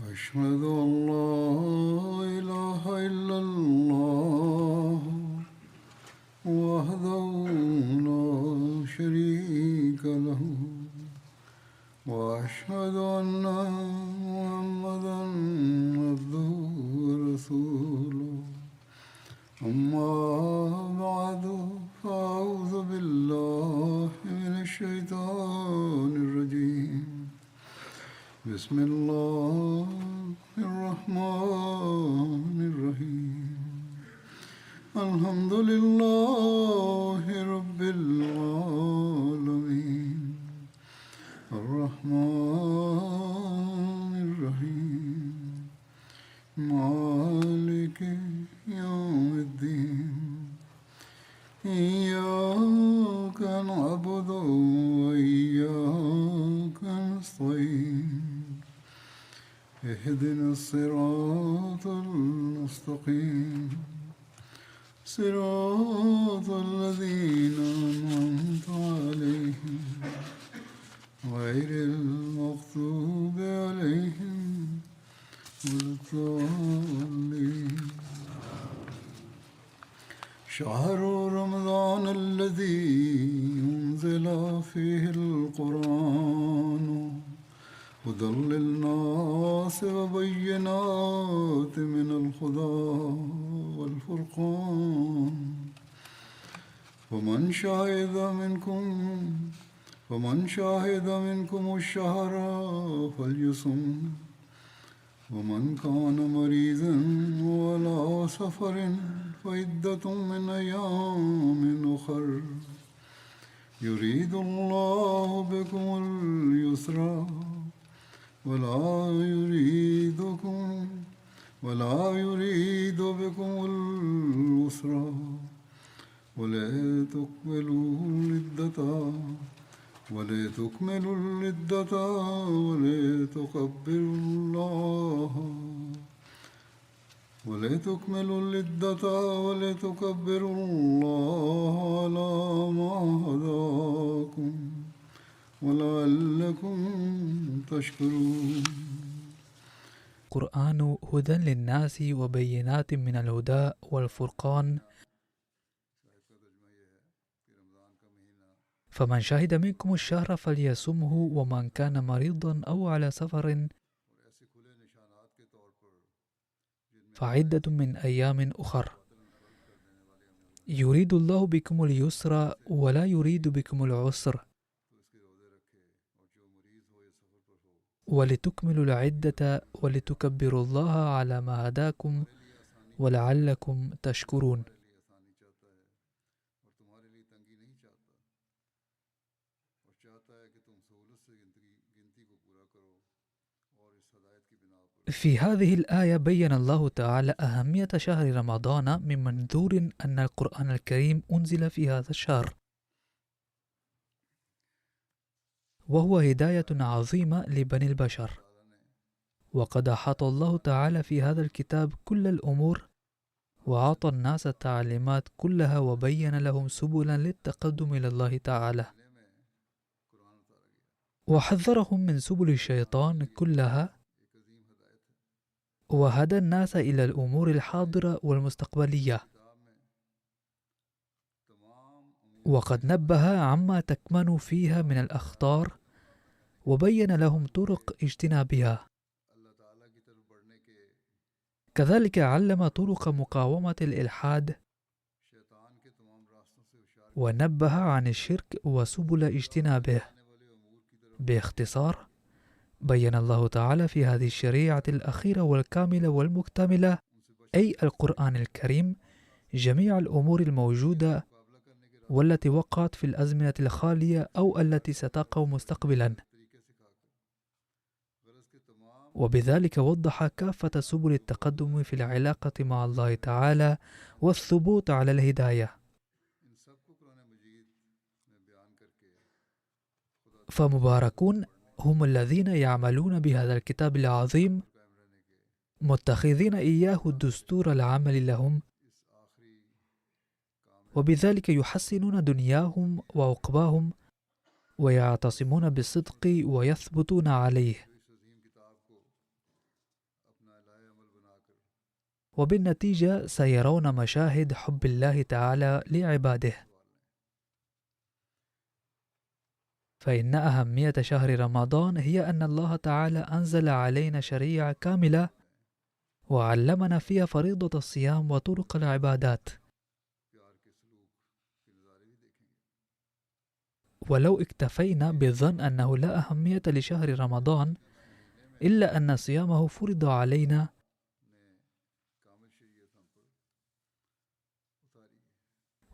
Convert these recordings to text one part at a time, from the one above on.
أشهد أن لا إله إلا الله وحده لا شريك له وأشهد أن محمدا عبده ورسوله أما بعد فأعوذ بالله من الشيطان الرجيم بسم الله الرحمن الرحيم الحمد لله رب العالمين الرحمن الرحيم مالك يوم الدين إياك نعبد وإياك نستعين اهدنا الصراط المستقيم صراط الذين أنعمت عليهم غير المغضوب عليهم ولا الضالين. شهر رمضان الذي أنزل فيه القرآن هدى للناس وبينات من الهدى والفرقان ومن شهد منكم الشهر فليصم ومن كان مريضا وعلى سفر فعدة من أيام أخر يريد الله بكم اليسر ولا يريد بكم العسر ولتكملوا العدة ولتكبروا الله على ما هداكم ولعلكم تشكرون. القرآن هدى للناس وبينات من الهدى والفرقان فمن شهد منكم الشهر فليصمه ومن كان مريضا أو على سفر فعدة من أيام أخر يريد الله بكم اليسر ولا يريد بكم العسر ولتكملوا العدة ولتكبروا الله على ما هداكم ولعلكم تشكرون. في هذه الآية بيّن الله تعالى أهمية شهر رمضان من منظور أن القرآن الكريم أنزل في هذا الشهر، وهو هداية عظيمة لبني البشر، وقد أحاط الله تعالى في هذا الكتاب كل الأمور وأعطى الناس التعليمات كلها وبين لهم سبلا للتقدم إلى الله تعالى، وحذرهم من سبل الشيطان كلها، وهدى الناس إلى الأمور الحاضرة والمستقبلية، وقد نبه عما تكمن فيها من الأخطار وبين لهم طرق اجتنابها، كذلك علم طرق مقاومة الإلحاد ونبه عن الشرك وسبل اجتنابه. باختصار بيّن الله تعالى في هذه الشريعة الأخيرة والكاملة والمكتملة أي القرآن الكريم جميع الأمور الموجودة والتي وقعت في الأزمنة الخالية أو التي ستقع مستقبلا، وبذلك وضح كافة سبل التقدم في العلاقة مع الله تعالى والثبوت على الهداية. فمباركون هم الذين يعملون بهذا الكتاب العظيم متخذين إياه الدستور العمل لهم، وبذلك يحسنون دنياهم وعقباهم ويعتصمون بالصدق ويثبتون عليه. وبالنتيجة سيرون مشاهد حب الله تعالى لعباده. فإن أهمية شهر رمضان هي أن الله تعالى أنزل علينا شريعة كاملة وعلمنا فيها فريضة الصيام وطرق العبادات. ولو اكتفينا بالظن أنه لا أهمية لشهر رمضان إلا أن صيامه فرض علينا،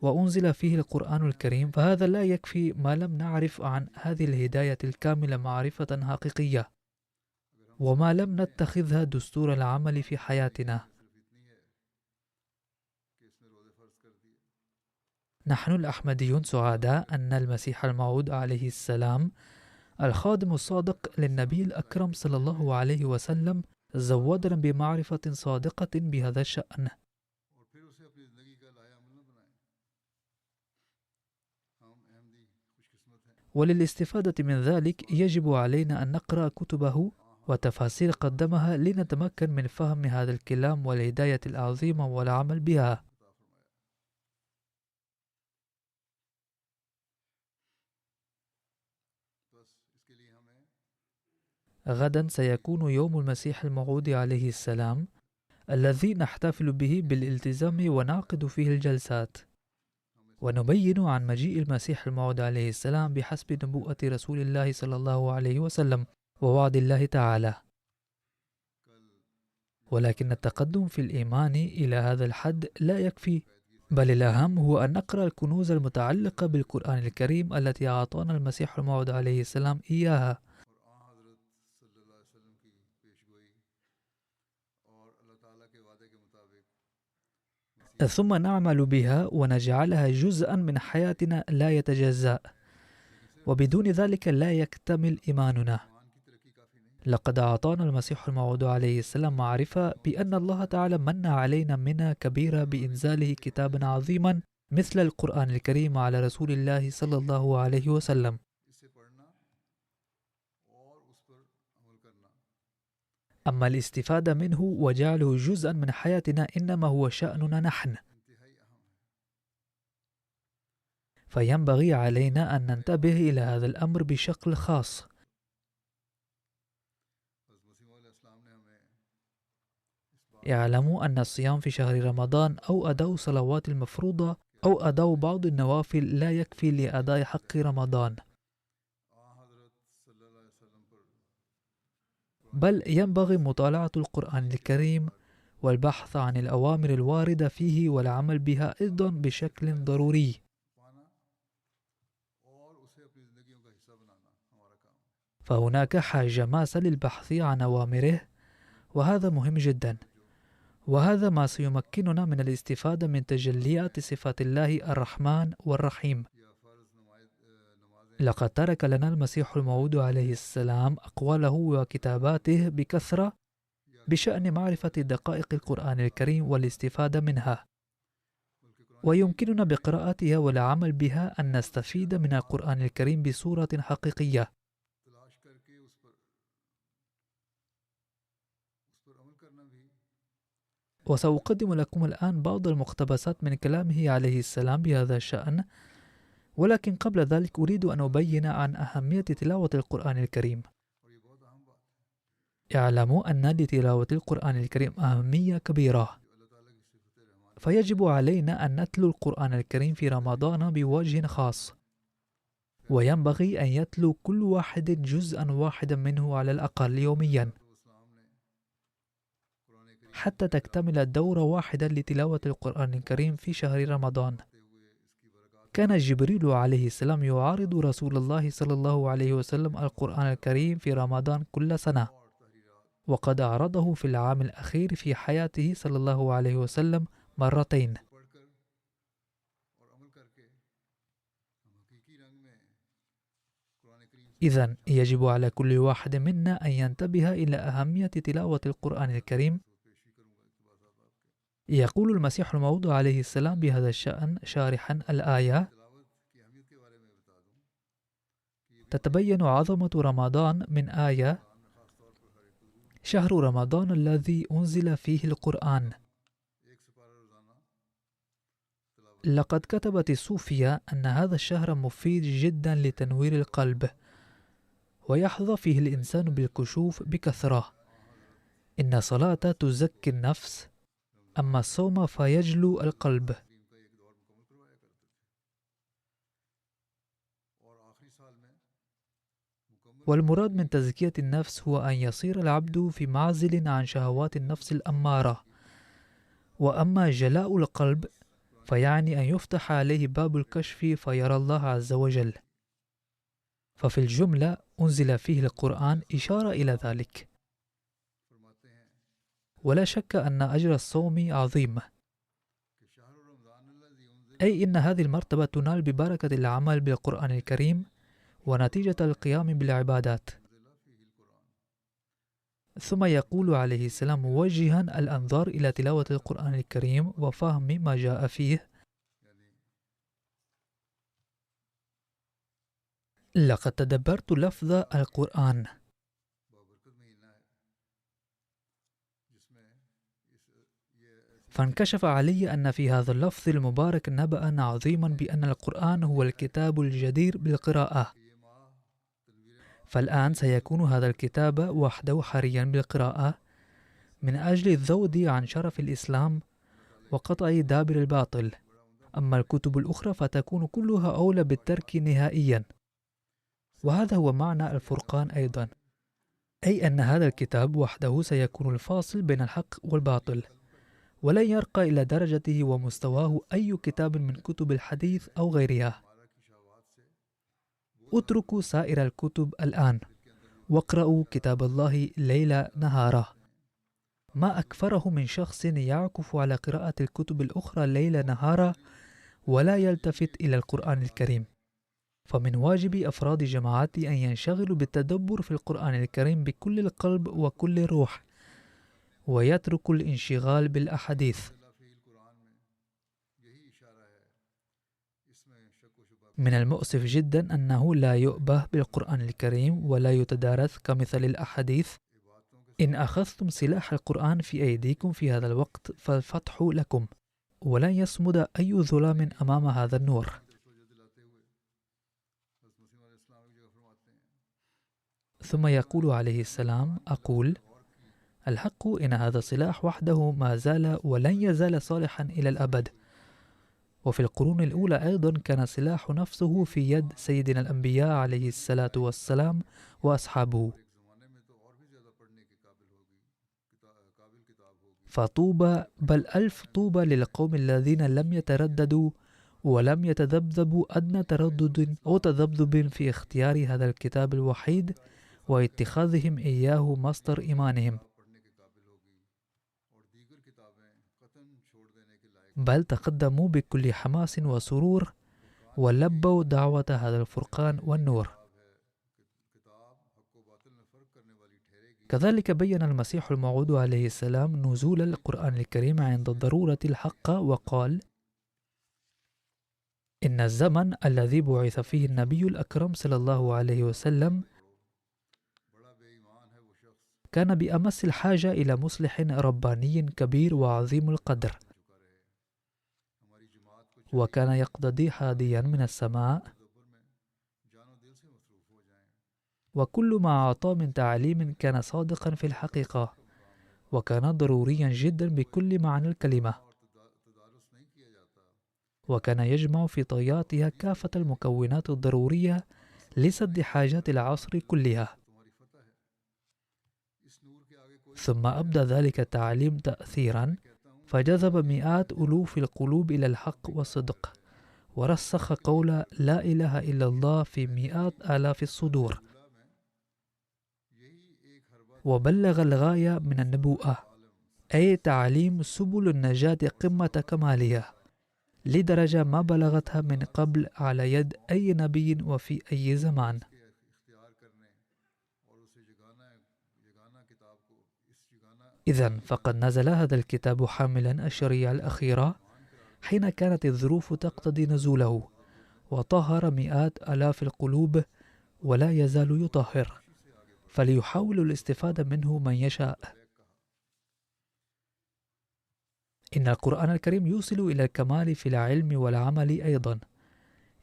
وأنزل فيه القرآن الكريم، فهذا لا يكفي ما لم نعرف عن هذه الهداية الكاملة معرفة حقيقية، وما لم نتخذها دستور العمل في حياتنا. نحن الأحمديون سعداء أن المسيح الموعود عليه السلام الخادم الصادق للنبي الأكرم صلى الله عليه وسلم زودنا بمعرفة صادقة بهذا الشأن. وللاستفادة من ذلك يجب علينا أن نقرأ كتبه وتفاسير قدمها لنتمكن من فهم هذا الكلام والهداية العظيمة والعمل بها. غدا سيكون يوم المسيح الموعود عليه السلام الذي نحتفل به بالالتزام ونعقد فيه الجلسات، ونبين عن مجيء المسيح الموعود عليه السلام بحسب نبوءة رسول الله صلى الله عليه وسلم ووعد الله تعالى. ولكن التقدم في الإيمان إلى هذا الحد لا يكفي، بل الأهم هو أن نقرأ الكنوز المتعلقة بالقرآن الكريم التي أعطانا المسيح الموعود عليه السلام إياها، ثم نعمل بها ونجعلها جزءا من حياتنا لا يتجزأ، وبدون ذلك لا يكتمل إيماننا. لقد أعطانا المسيح الموعود عليه السلام معرفة بأن الله تعالى من علينا منها كبيرة بإنزاله كتابا عظيما مثل القرآن الكريم على رسول الله صلى الله عليه وسلم. أما الاستفادة منه وجعله جزءا من حياتنا إنما هو شأننا نحن، فينبغي علينا أن ننتبه إلى هذا الأمر بشكل خاص. اعلموا أن الصيام في شهر رمضان أو أداء الصلوات المفروضة أو أداء بعض النوافل لا يكفي لأداء حق رمضان، بل ينبغي مطالعة القرآن الكريم والبحث عن الأوامر الواردة فيه والعمل بها أيضا بشكل ضروري. فهناك حاجة ماسة للبحث عن أوامره، وهذا مهم جدا، وهذا ما سيمكننا من الاستفادة من تجليات صفات الله الرحمن والرحيم. لقد ترك لنا المسيح الموعود عليه السلام أقواله وكتاباته بكثرة بشأن معرفة دقائق القرآن الكريم والاستفادة منها، ويمكننا بقراءتها والعمل بها أن نستفيد من القرآن الكريم بصورة حقيقية. وسأقدم لكم الآن بعض المقتبسات من كلامه عليه السلام بهذا الشأن، ولكن قبل ذلك أريد أن أبين عن أهمية تلاوة القرآن الكريم. اعلموا أن لتلاوة القرآن الكريم أهمية كبيرة، فيجب علينا أن نتلو القرآن الكريم في رمضان بوجه خاص، وينبغي أن يتلو كل واحد جزءا واحدا منه على الأقل يوميا حتى تكتمل الدورة واحدة لتلاوة القرآن الكريم في شهر رمضان. كان جبريل عليه السلام يعارض رسول الله صلى الله عليه وسلم القرآن الكريم في رمضان كل سنة، وقد أعرضه في العام الأخير في حياته صلى الله عليه وسلم مرتين. إذن يجب على كل واحد منا أن ينتبه إلى أهمية تلاوة القرآن الكريم. يقول المسيح الموعود عليه السلام بهذا الشأن شارحا الآية: تتبين عظمة رمضان من آية: شهر رمضان الذي أنزل فيه القرآن. لقد كتبت الصوفية أن هذا الشهر مفيد جدا لتنوير القلب، ويحظى فيه الإنسان بالكشوف بكثرة. إن الصلاة تزكي النفس، أما الصوم فيجلو القلب. والمراد من تزكية النفس هو أن يصير العبد في معزل عن شهوات النفس الأمارة. وأما جلاء القلب فيعني أن يفتح عليه باب الكشف فيرى الله عز وجل. ففي الجملة أنزل فيه القرآن إشارة إلى ذلك. ولا شك أن أجر الصوم عظيم، أي إن هذه المرتبة تنال ببركة العمل بالقرآن الكريم ونتيجة القيام بالعبادات. ثم يقول عليه السلام موجها الأنظار إلى تلاوة القرآن الكريم وفهم ما جاء فيه: لقد تدبرت لفظ القرآن فانكشف علي أن في هذا اللفظ المبارك نبأ عظيما بأن القرآن هو الكتاب الجدير بالقراءة. فالآن سيكون هذا الكتاب وحده حريا بالقراءة من أجل الذود عن شرف الإسلام وقطع دابر الباطل. أما الكتب الأخرى فتكون كلها أولى بالترك نهائيا. وهذا هو معنى الفرقان أيضا، أي أن هذا الكتاب وحده سيكون الفاصل بين الحق والباطل، ولن يرقى إلى درجته ومستواه أي كتاب من كتب الحديث أو غيرها. اتركوا سائر الكتب الآن واقرأوا كتاب الله ليل نهارا. ما أكفره من شخص يعكف على قراءة الكتب الأخرى ليل نهارا ولا يلتفت إلى القرآن الكريم. فمن واجب أفراد جماعتي أن ينشغلوا بالتدبر في القرآن الكريم بكل القلب وكل الروح، ويتركوا الانشغال بالأحاديث. من المؤسف جدا أنه لا يؤبه بالقرآن الكريم ولا يتدارس كمثل الأحاديث. إن أخذتم سلاح القرآن في أيديكم في هذا الوقت فالفتح لكم، ولن يصمد أي ظلام أمام هذا النور. ثم يقول عليه السلام: أقول الحق إن هذا السلاح وحده ما زال ولن يزال صالحا إلى الأبد. وفي القرون الأولى أيضا كان السلاح نفسه في يد سيدنا الأنبياء عليه الصلاة والسلام وأصحابه. فطوبى بل ألف طوبى للقوم الذين لم يترددوا ولم يتذبذبوا أدنى تردد أو تذبذب في اختيار هذا الكتاب الوحيد واتخاذهم إياه مصدر إيمانهم، بل تقدموا بكل حماس وسرور ولبوا دعوة هذا الفرقان والنور. كذلك بين المسيح الموعود عليه السلام نزول القرآن الكريم عند الضرورة الحق وقال: إن الزمن الذي بعث فيه النبي الأكرم صلى الله عليه وسلم كان بأمس الحاجة إلى مصلح رباني كبير وعظيم القدر، وكان يقتضي هاديا من السماء، وكل ما أعطى من تعليم كان صادقا في الحقيقة، وكان ضروريا جدا بكل معنى الكلمة، وكان يجمع في طياتها كافة المكونات الضرورية لسد حاجات العصر كلها. ثم أبدى ذلك التعليم تأثيرا فجذب مئات ألوف القلوب إلى الحق والصدق، ورسخ قول لا إله إلا الله في مئات آلاف الصدور، وبلغ الغاية من النبوءة، أي تعليم سبل النجاة قمة كمالها، لدرجة ما بلغتها من قبل على يد أي نبي وفي أي زمان. إذن فقد نزل هذا الكتاب حاملا الشريعة الأخيرة حين كانت الظروف تقتضي نزوله، وطهر مئات آلاف القلوب ولا يزال يطهر، فليحاول الاستفادة منه من يشاء. إن القرآن الكريم يوصل إلى الكمال في العلم والعمل أيضا.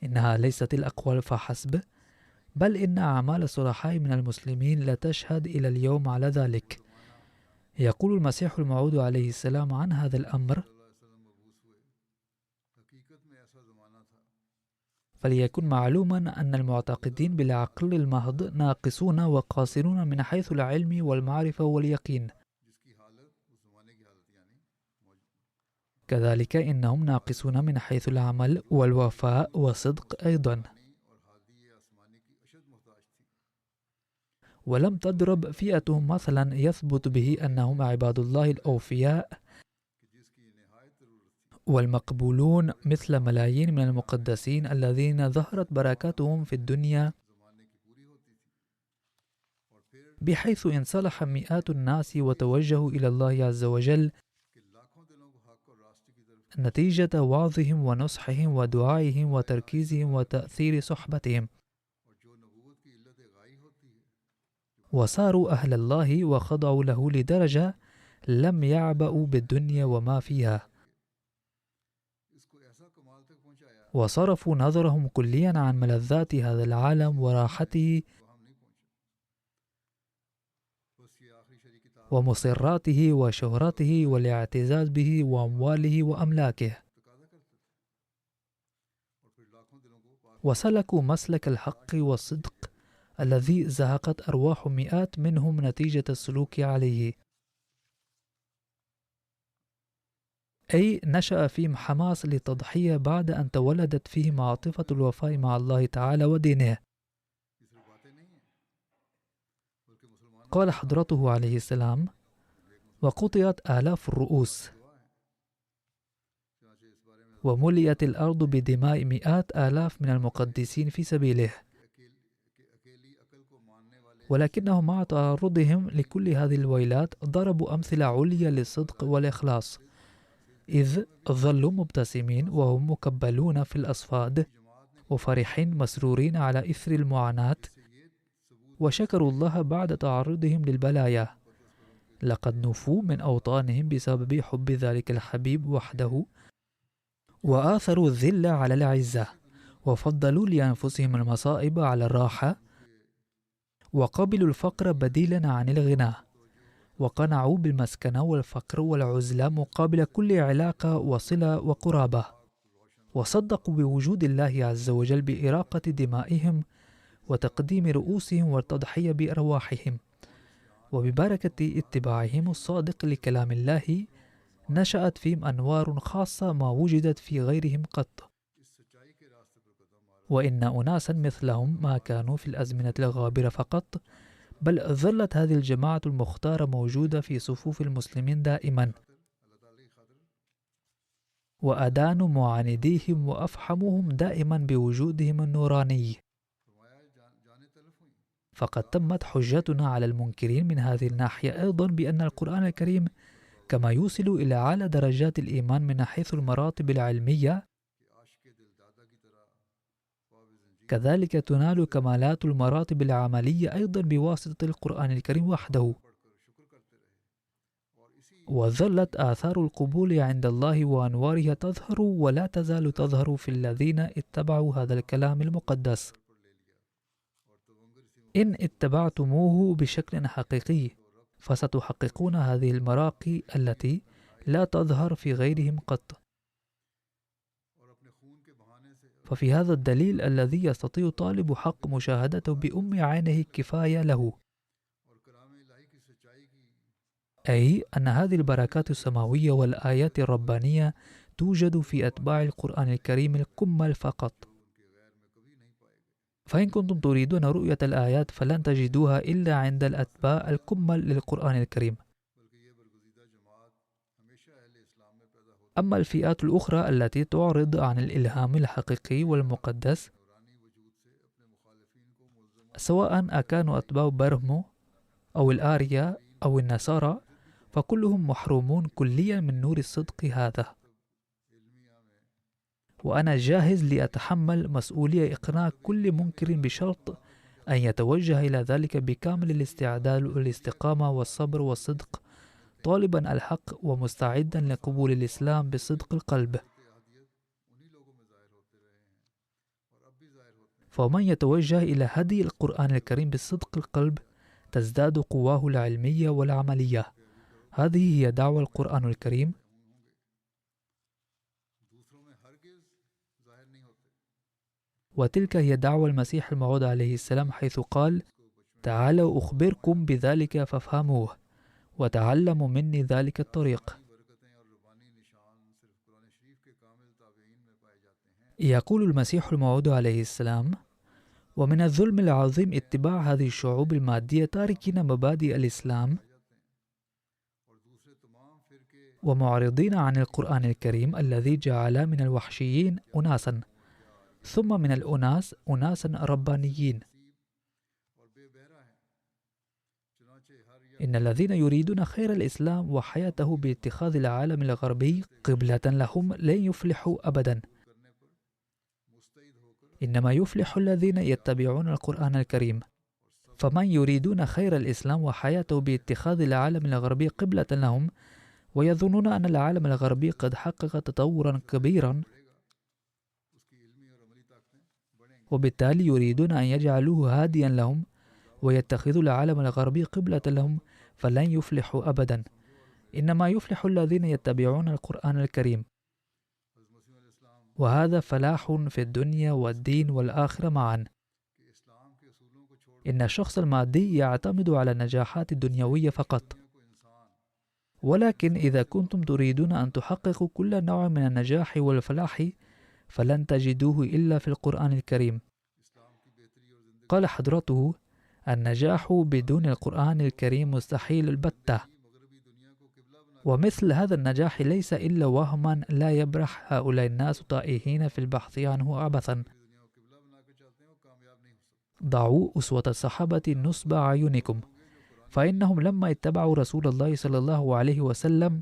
إنها ليست الأقوال فحسب، بل إن أعمال الصلحاء من المسلمين لا تشهد إلى اليوم على ذلك. يقول المسيح الموعود عليه السلام عن هذا الأمر: فليكن معلوما أن المعتقدين بالعقل المحض ناقصون وقاصرون من حيث العلم والمعرفة واليقين، كذلك إنهم ناقصون من حيث العمل والوفاء والصدق أيضا. ولم تضرب فئتهم مثلا يثبت به أنهم عباد الله الأوفياء والمقبولون مثل ملايين من المقدسين الذين ظهرت بركاتهم في الدنيا، بحيث انصلح مئات الناس وتوجهوا إلى الله عز وجل نتيجة وعظهم ونصحهم ودعائهم وتركيزهم وتأثير صحبتهم، وصاروا أهل الله وخضعوا له لدرجة لم يعبأوا بالدنيا وما فيها، وصرفوا نظرهم كليا عن ملذات هذا العالم وراحته ومسراته وشهرته والاعتزاز به وأمواله وأملاكه، وسلكوا مسلك الحق والصدق الذي زهقت أرواح مئات منهم نتيجة السلوك عليه. أي نشأ فيهم حماس للتضحية بعد أن تولدت فيهم عاطفة الوفاء مع الله تعالى ودينه. قال حضرته عليه السلام: وقطعت آلاف الرؤوس وملئت الأرض بدماء مئات آلاف من المقدسين في سبيله، ولكنهم مع تعرضهم لكل هذه الويلات ضربوا أمثلة عليا للصدق والإخلاص، إذ ظلوا مبتسمين وهم مكبلون في الأصفاد وفرحين مسرورين على إثر المعاناة، وشكروا الله بعد تعرضهم للبلايا. لقد نفوا من أوطانهم بسبب حب ذلك الحبيب وحده، وآثروا الذل على العزة، وفضلوا لأنفسهم المصائب على الراحة، وقبلوا الفقر بديلا عن الغنى، وقنعوا بالمسكنة والفقر والعزلة مقابل كل علاقة وصلة وقرابة، وصدقوا بوجود الله عز وجل بإراقة دمائهم وتقديم رؤوسهم والتضحية بأرواحهم. وببركة اتباعهم الصادق لكلام الله نشأت فيهم أنوار خاصة ما وجدت في غيرهم قط، وإن أناسا مثلهم ما كانوا في الأزمنة الغابرة فقط، بل ظلت هذه الجماعة المختارة موجودة في صفوف المسلمين دائما، وأدانوا معانديهم وأفحموهم دائما بوجودهم النوراني. فقد تمت حجتنا على المنكرين من هذه الناحية أيضا بأن القرآن الكريم كما يوصل إلى أعلى درجات الإيمان من حيث المراتب العلمية، كذلك تنال كمالات المراتب العملية أيضا بواسطة القرآن الكريم وحده. وظلت آثار القبول عند الله وأنوارها تظهر ولا تزال تظهر في الذين اتبعوا هذا الكلام المقدس. إن اتبعتموه بشكل حقيقي فستحققون هذه المراقي التي لا تظهر في غيرهم قط. ففي هذا الدليل الذي يستطيع طالب حق مشاهدته بأم عينه كفاية له، أي أن هذه البركات السماوية والآيات الربانية توجد في أتباع القرآن الكريم الكمل فقط. فإن كنتم تريدون رؤية الآيات فلن تجدوها إلا عند الأتباع الكمل للقرآن الكريم. أما الفئات الأخرى التي تعرض عن الإلهام الحقيقي والمقدس، سواء أكانوا أتباع برهمو أو الآريا أو النصارى، فكلهم محرومون كليا من نور الصدق هذا. وأنا جاهز لأتحمل مسؤولية إقناع كل منكر بشرط أن يتوجه إلى ذلك بكامل الاستعداد والاستقامة والصبر والصدق طالبا الحق ومستعدا لقبول الإسلام بصدق القلب. فمن يتوجه إلى هدي القرآن الكريم بصدق القلب تزداد قواه العلمية والعملية. هذه هي دعوة القرآن الكريم، وتلك هي دعوة المسيح الموعود عليه السلام، حيث قال: تعالوا أخبركم بذلك فافهموه وتعلموا مني ذلك الطريق. يقول المسيح الموعود عليه السلام: ومن الظلم العظيم اتباع هذه الشعوب المادية تاركين مبادئ الإسلام ومعرضين عن القرآن الكريم الذي جعل من الوحشيين أناسا، ثم من الأناس أناسا ربانيين. إن الذين يريدون خير الإسلام وحياته باتخاذ العالم الغربي قبلة لهم لن يفلحوا أبدا، إنما يفلح الذين يتبعون القرآن الكريم. فمن يريدون خير الإسلام وحياته باتخاذ العالم الغربي قبلة لهم ويظنون أن العالم الغربي قد حقق تطورا كبيرا، وبالتالي يريدون أن يجعلوه هاديا لهم ويتخذوا العالم الغربي قبلة لهم، فلن يفلحوا أبدا، إنما يفلح الذين يتبعون القرآن الكريم. وهذا فلاح في الدنيا والدين والآخرة معا. إن الشخص المادي يعتمد على النجاحات الدنيوية فقط، ولكن إذا كنتم تريدون أن تحققوا كل نوع من النجاح والفلاح فلن تجدوه إلا في القرآن الكريم. قال حضرته: النجاح بدون القرآن الكريم مستحيل البتة، ومثل هذا النجاح ليس إلا وهما لا يبرح هؤلاء الناس تائهين في البحث عنه عبثا. ضعوا أسوة الصحابة نصب أعينكم، فإنهم لما اتبعوا رسول الله صلى الله عليه وسلم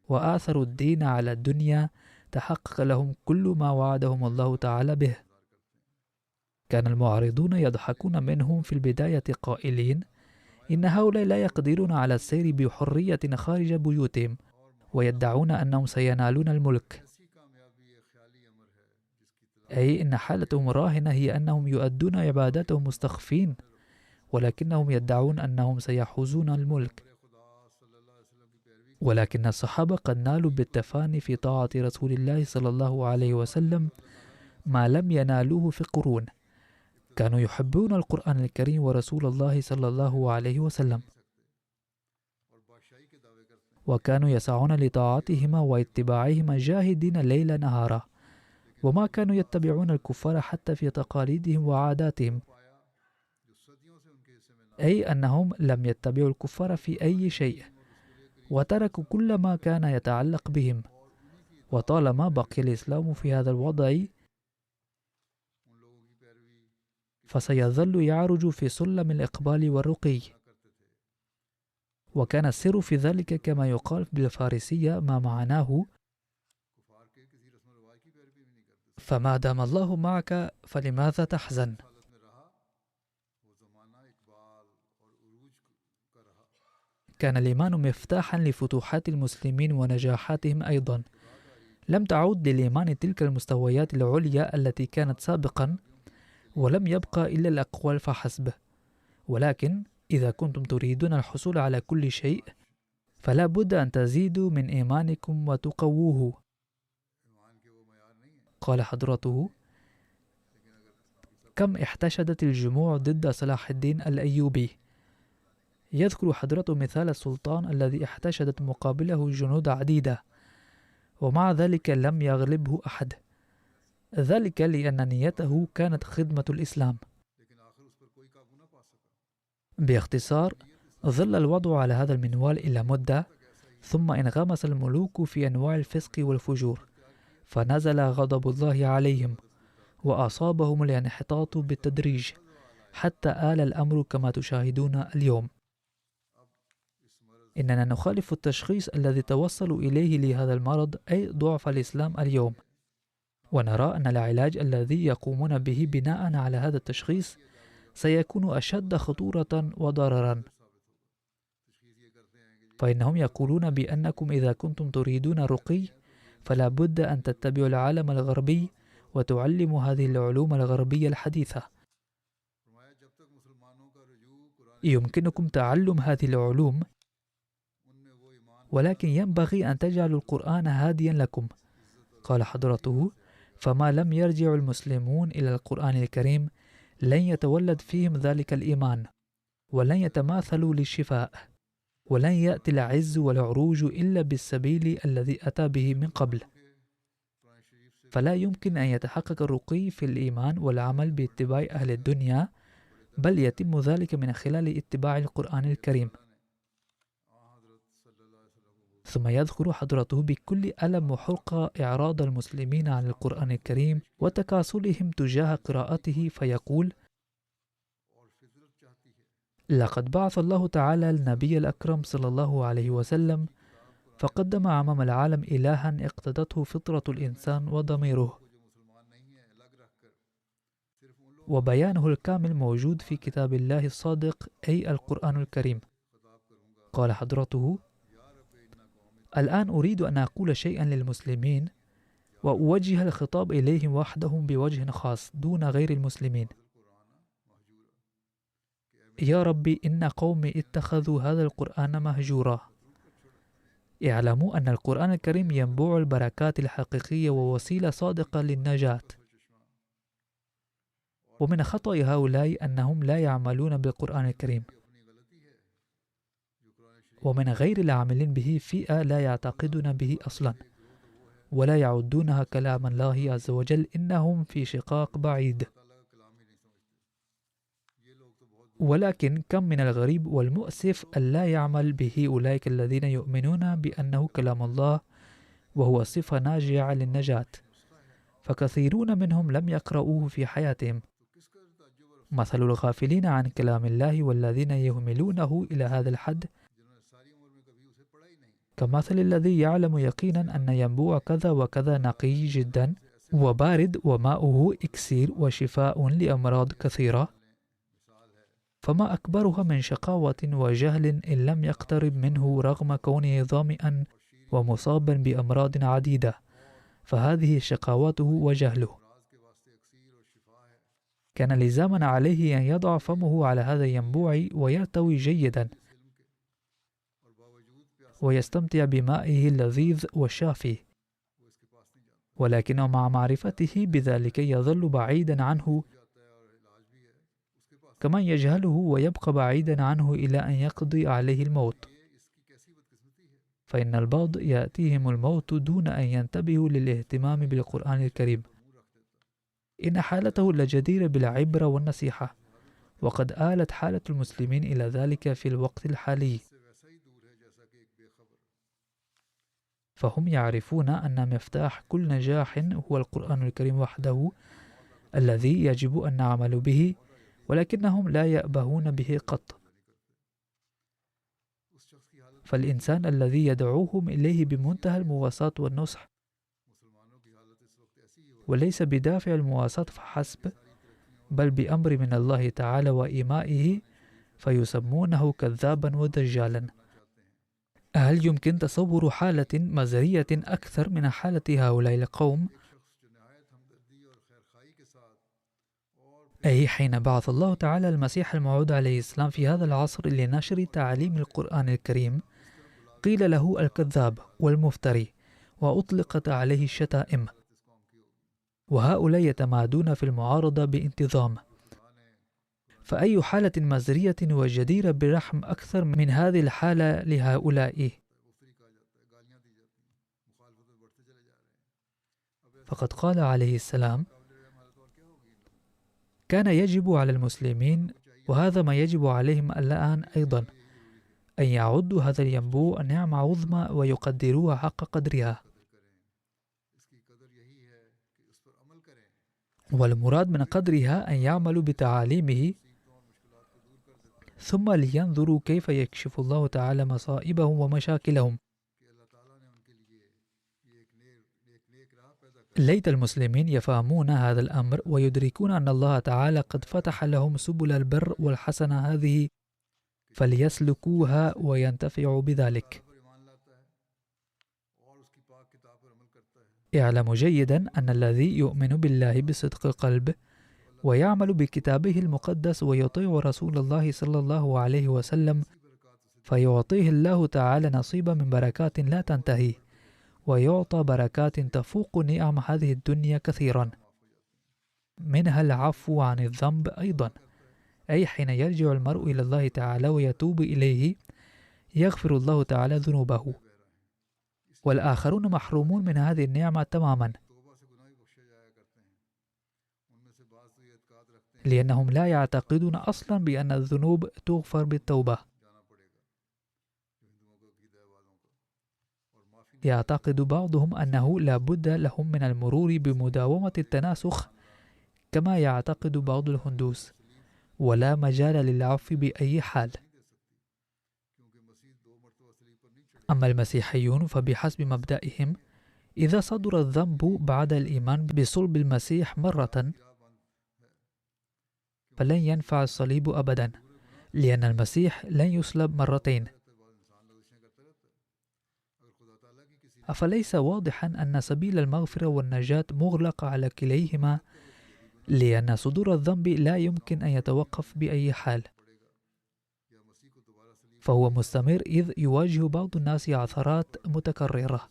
وآثروا الدين على الدنيا تحقق لهم كل ما وعدهم الله تعالى به. كان المعارضون يضحكون منهم في البداية قائلين: إن هؤلاء لا يقدرون على السير بحرية خارج بيوتهم، ويدعون أنهم سينالون الملك، أي إن حالتهم راهنة هي أنهم يؤدون عباداتهم مستخفين، ولكنهم يدعون أنهم سيحوزون الملك. ولكن الصحابة قد نالوا بالتفاني في طاعة رسول الله صلى الله عليه وسلم ما لم ينالوه في قرون. كانوا يحبون القرآن الكريم ورسول الله صلى الله عليه وسلم، وكانوا يسعون لطاعتهما واتباعهما جاهدين ليل نهارا، وما كانوا يتبعون الكفار حتى في تقاليدهم وعاداتهم، أي أنهم لم يتبعوا الكفار في أي شيء، وتركوا كل ما كان يتعلق بهم. وطالما بقي الإسلام في هذا الوضع فسيظل يعرج في سلم الإقبال والرقي. وكان السر في ذلك كما يقال بالفارسية ما معناه: فما دام الله معك فلماذا تحزن؟ كان الإيمان مفتاحا لفتوحات المسلمين ونجاحاتهم أيضا. لم تعود للإيمان تلك المستويات العليا التي كانت سابقا، ولم يبقى إلا الأقوال فحسب. ولكن إذا كنتم تريدون الحصول على كل شيء فلا بد أن تزيدوا من إيمانكم وتقووه. قال حضرته: كم احتشدت الجموع ضد صلاح الدين الأيوبي. يذكر حضرته مثال السلطان الذي احتشدت مقابله جنود عديدة، ومع ذلك لم يغلبه أحد، ذلك لأن نيته كانت خدمة الإسلام. باختصار، ظل الوضع على هذا المنوال إلى مدة، ثم انغمس الملوك في أنواع الفسق والفجور، فنزل غضب الله عليهم وأصابهم الانحطاط بالتدريج حتى آل الأمر كما تشاهدون اليوم. إننا نخالف التشخيص الذي توصلوا إليه لهذا المرض، أي ضعف الإسلام اليوم، ونرى أن العلاج الذي يقومون به بناء على هذا التشخيص سيكون أشد خطورة وضررا. فإنهم يقولون بأنكم إذا كنتم تريدون رقي فلا بد أن تتبعوا العالم الغربي وتعلموا هذه العلوم الغربية الحديثة. يمكنكم تعلم هذه العلوم، ولكن ينبغي أن تجعلوا القرآن هاديا لكم. قال حضرته: فما لم يرجع المسلمون إلى القرآن الكريم لن يتولد فيهم ذلك الإيمان، ولن يتماثلوا للشفاء، ولن يأتي العز والعروج إلا بالسبيل الذي أتى به من قبل. فلا يمكن أن يتحقق الرقي في الإيمان والعمل باتباع أهل الدنيا، بل يتم ذلك من خلال اتباع القرآن الكريم. ثم يذكر حضرته بكل ألم وحرقة إعراض المسلمين عن القرآن الكريم وتكاسلهم تجاه قراءته، فيقول: لقد بعث الله تعالى النبي الأكرم صلى الله عليه وسلم، فقدم أمام العالم إلها اقتضته فطرة الإنسان وضميره، وبيانه الكامل موجود في كتاب الله الصادق أي القرآن الكريم. قال حضرته: الآن أريد أن أقول شيئا للمسلمين وأوجه الخطاب إليهم وحدهم بوجه خاص دون غير المسلمين. يا ربي، إن قومي اتخذوا هذا القرآن مهجورا. اعلموا أن القرآن الكريم ينبوع البركات الحقيقية ووسيلة صادقة للنجاة. ومن خطأ هؤلاء أنهم لا يعملون بالقرآن الكريم، ومن غير العاملين به فئة لا يعتقدون به أصلا ولا يعدونها كلام الله عز وجل، إنهم في شقاق بعيد. ولكن كم من الغريب والمؤسف ألا يعمل به أولئك الذين يؤمنون بأنه كلام الله وهو صفة ناجعة للنجاة، فكثيرون منهم لم يقرؤوه في حياتهم. مثل الغافلين عن كلام الله والذين يهملونه إلى هذا الحد كمثل الذي يعلم يقينا أن ينبوع كذا وكذا نقي جدا وبارد وماؤه إكسير وشفاء لأمراض كثيرة، فما أكبرها من شقاوة وجهل إن لم يقترب منه رغم كونه ظامئا ومصابا بأمراض عديدة، فهذه شقاوته وجهله. كان لزاما عليه أن يضع فمه على هذا الينبوع ويرتوي جيدا ويستمتع بمائه اللذيذ والشافي، ولكنه مع معرفته بذلك يظل بعيدا عنه، كما يجهله ويبقى بعيدا عنه إلى أن يقضي عليه الموت. فإن البعض يأتيهم الموت دون أن ينتبهوا للاهتمام بالقرآن الكريم. إن حالته لجديرة بالعبرة والنصيحة، وقد آلت حالة المسلمين إلى ذلك في الوقت الحالي. فهم يعرفون أن مفتاح كل نجاح هو القرآن الكريم وحده الذي يجب أن نعمل به، ولكنهم لا يأبهون به قط. فالإنسان الذي يدعوهم إليه بمنتهى المواساة والنصح، وليس بدافع المواساة فحسب، بل بأمر من الله تعالى وإيمائه، فيسمونه كذابا ودجالا. هل يمكن تصور حالة مزرية أكثر من حالة هؤلاء القوم؟ أي حين بعث الله تعالى المسيح الموعود عليه السلام في هذا العصر لنشر تعاليم القرآن الكريم، قيل له الكذاب والمفتري، وأطلقت عليه الشتائم، وهؤلاء يتمادون في المعارضة بانتظام. فأي حالة مزرية وجديرة بالرحم أكثر من هذه الحالة لهؤلاء؟ فقد قال عليه السلام: كان يجب على المسلمين، وهذا ما يجب عليهم الآن أيضا، أن يعدوا هذا الينبوع نعمة عظمى ويقدروها حق قدرها. والمراد من قدرها أن يعملوا بتعاليمه، ثم لينظروا كيف يكشف الله تعالى مصائبهم ومشاكلهم. ليت المسلمين يفهمون هذا الأمر ويدركون أن الله تعالى قد فتح لهم سبل البر والحسنة هذه فليسلكوها وينتفعوا بذلك. اعلموا جيدا أن الذي يؤمن بالله بصدق قلب ويعمل بكتابه المقدس ويطيع رسول الله صلى الله عليه وسلم فيعطيه الله تعالى نصيبا من بركات لا تنتهي، ويعطى بركات تفوق نعم هذه الدنيا كثيرا، منها العفو عن الذنب أيضا، أي حين يرجع المرء إلى الله تعالى ويتوب إليه يغفر الله تعالى ذنوبه، والآخرون محرومون من هذه النعمة تماما، لأنهم لا يعتقدون أصلا بأن الذنوب تغفر بالتوبة. يعتقد بعضهم أنه لا بد لهم من المرور بمداومة التناسخ كما يعتقد بعض الهندوس، ولا مجال للعفو بأي حال. أما المسيحيون فبحسب مبدئهم إذا صدر الذنب بعد الإيمان بصلب المسيح مرة فلن ينفع الصليب أبدا، لأن المسيح لن يصلب مرتين. أفليس واضحا أن سبيل المغفرة والنجاة مغلق على كليهما، لأن صدور الذنب لا يمكن أن يتوقف بأي حال، فهو مستمر، إذ يواجه بعض الناس عثرات متكررة.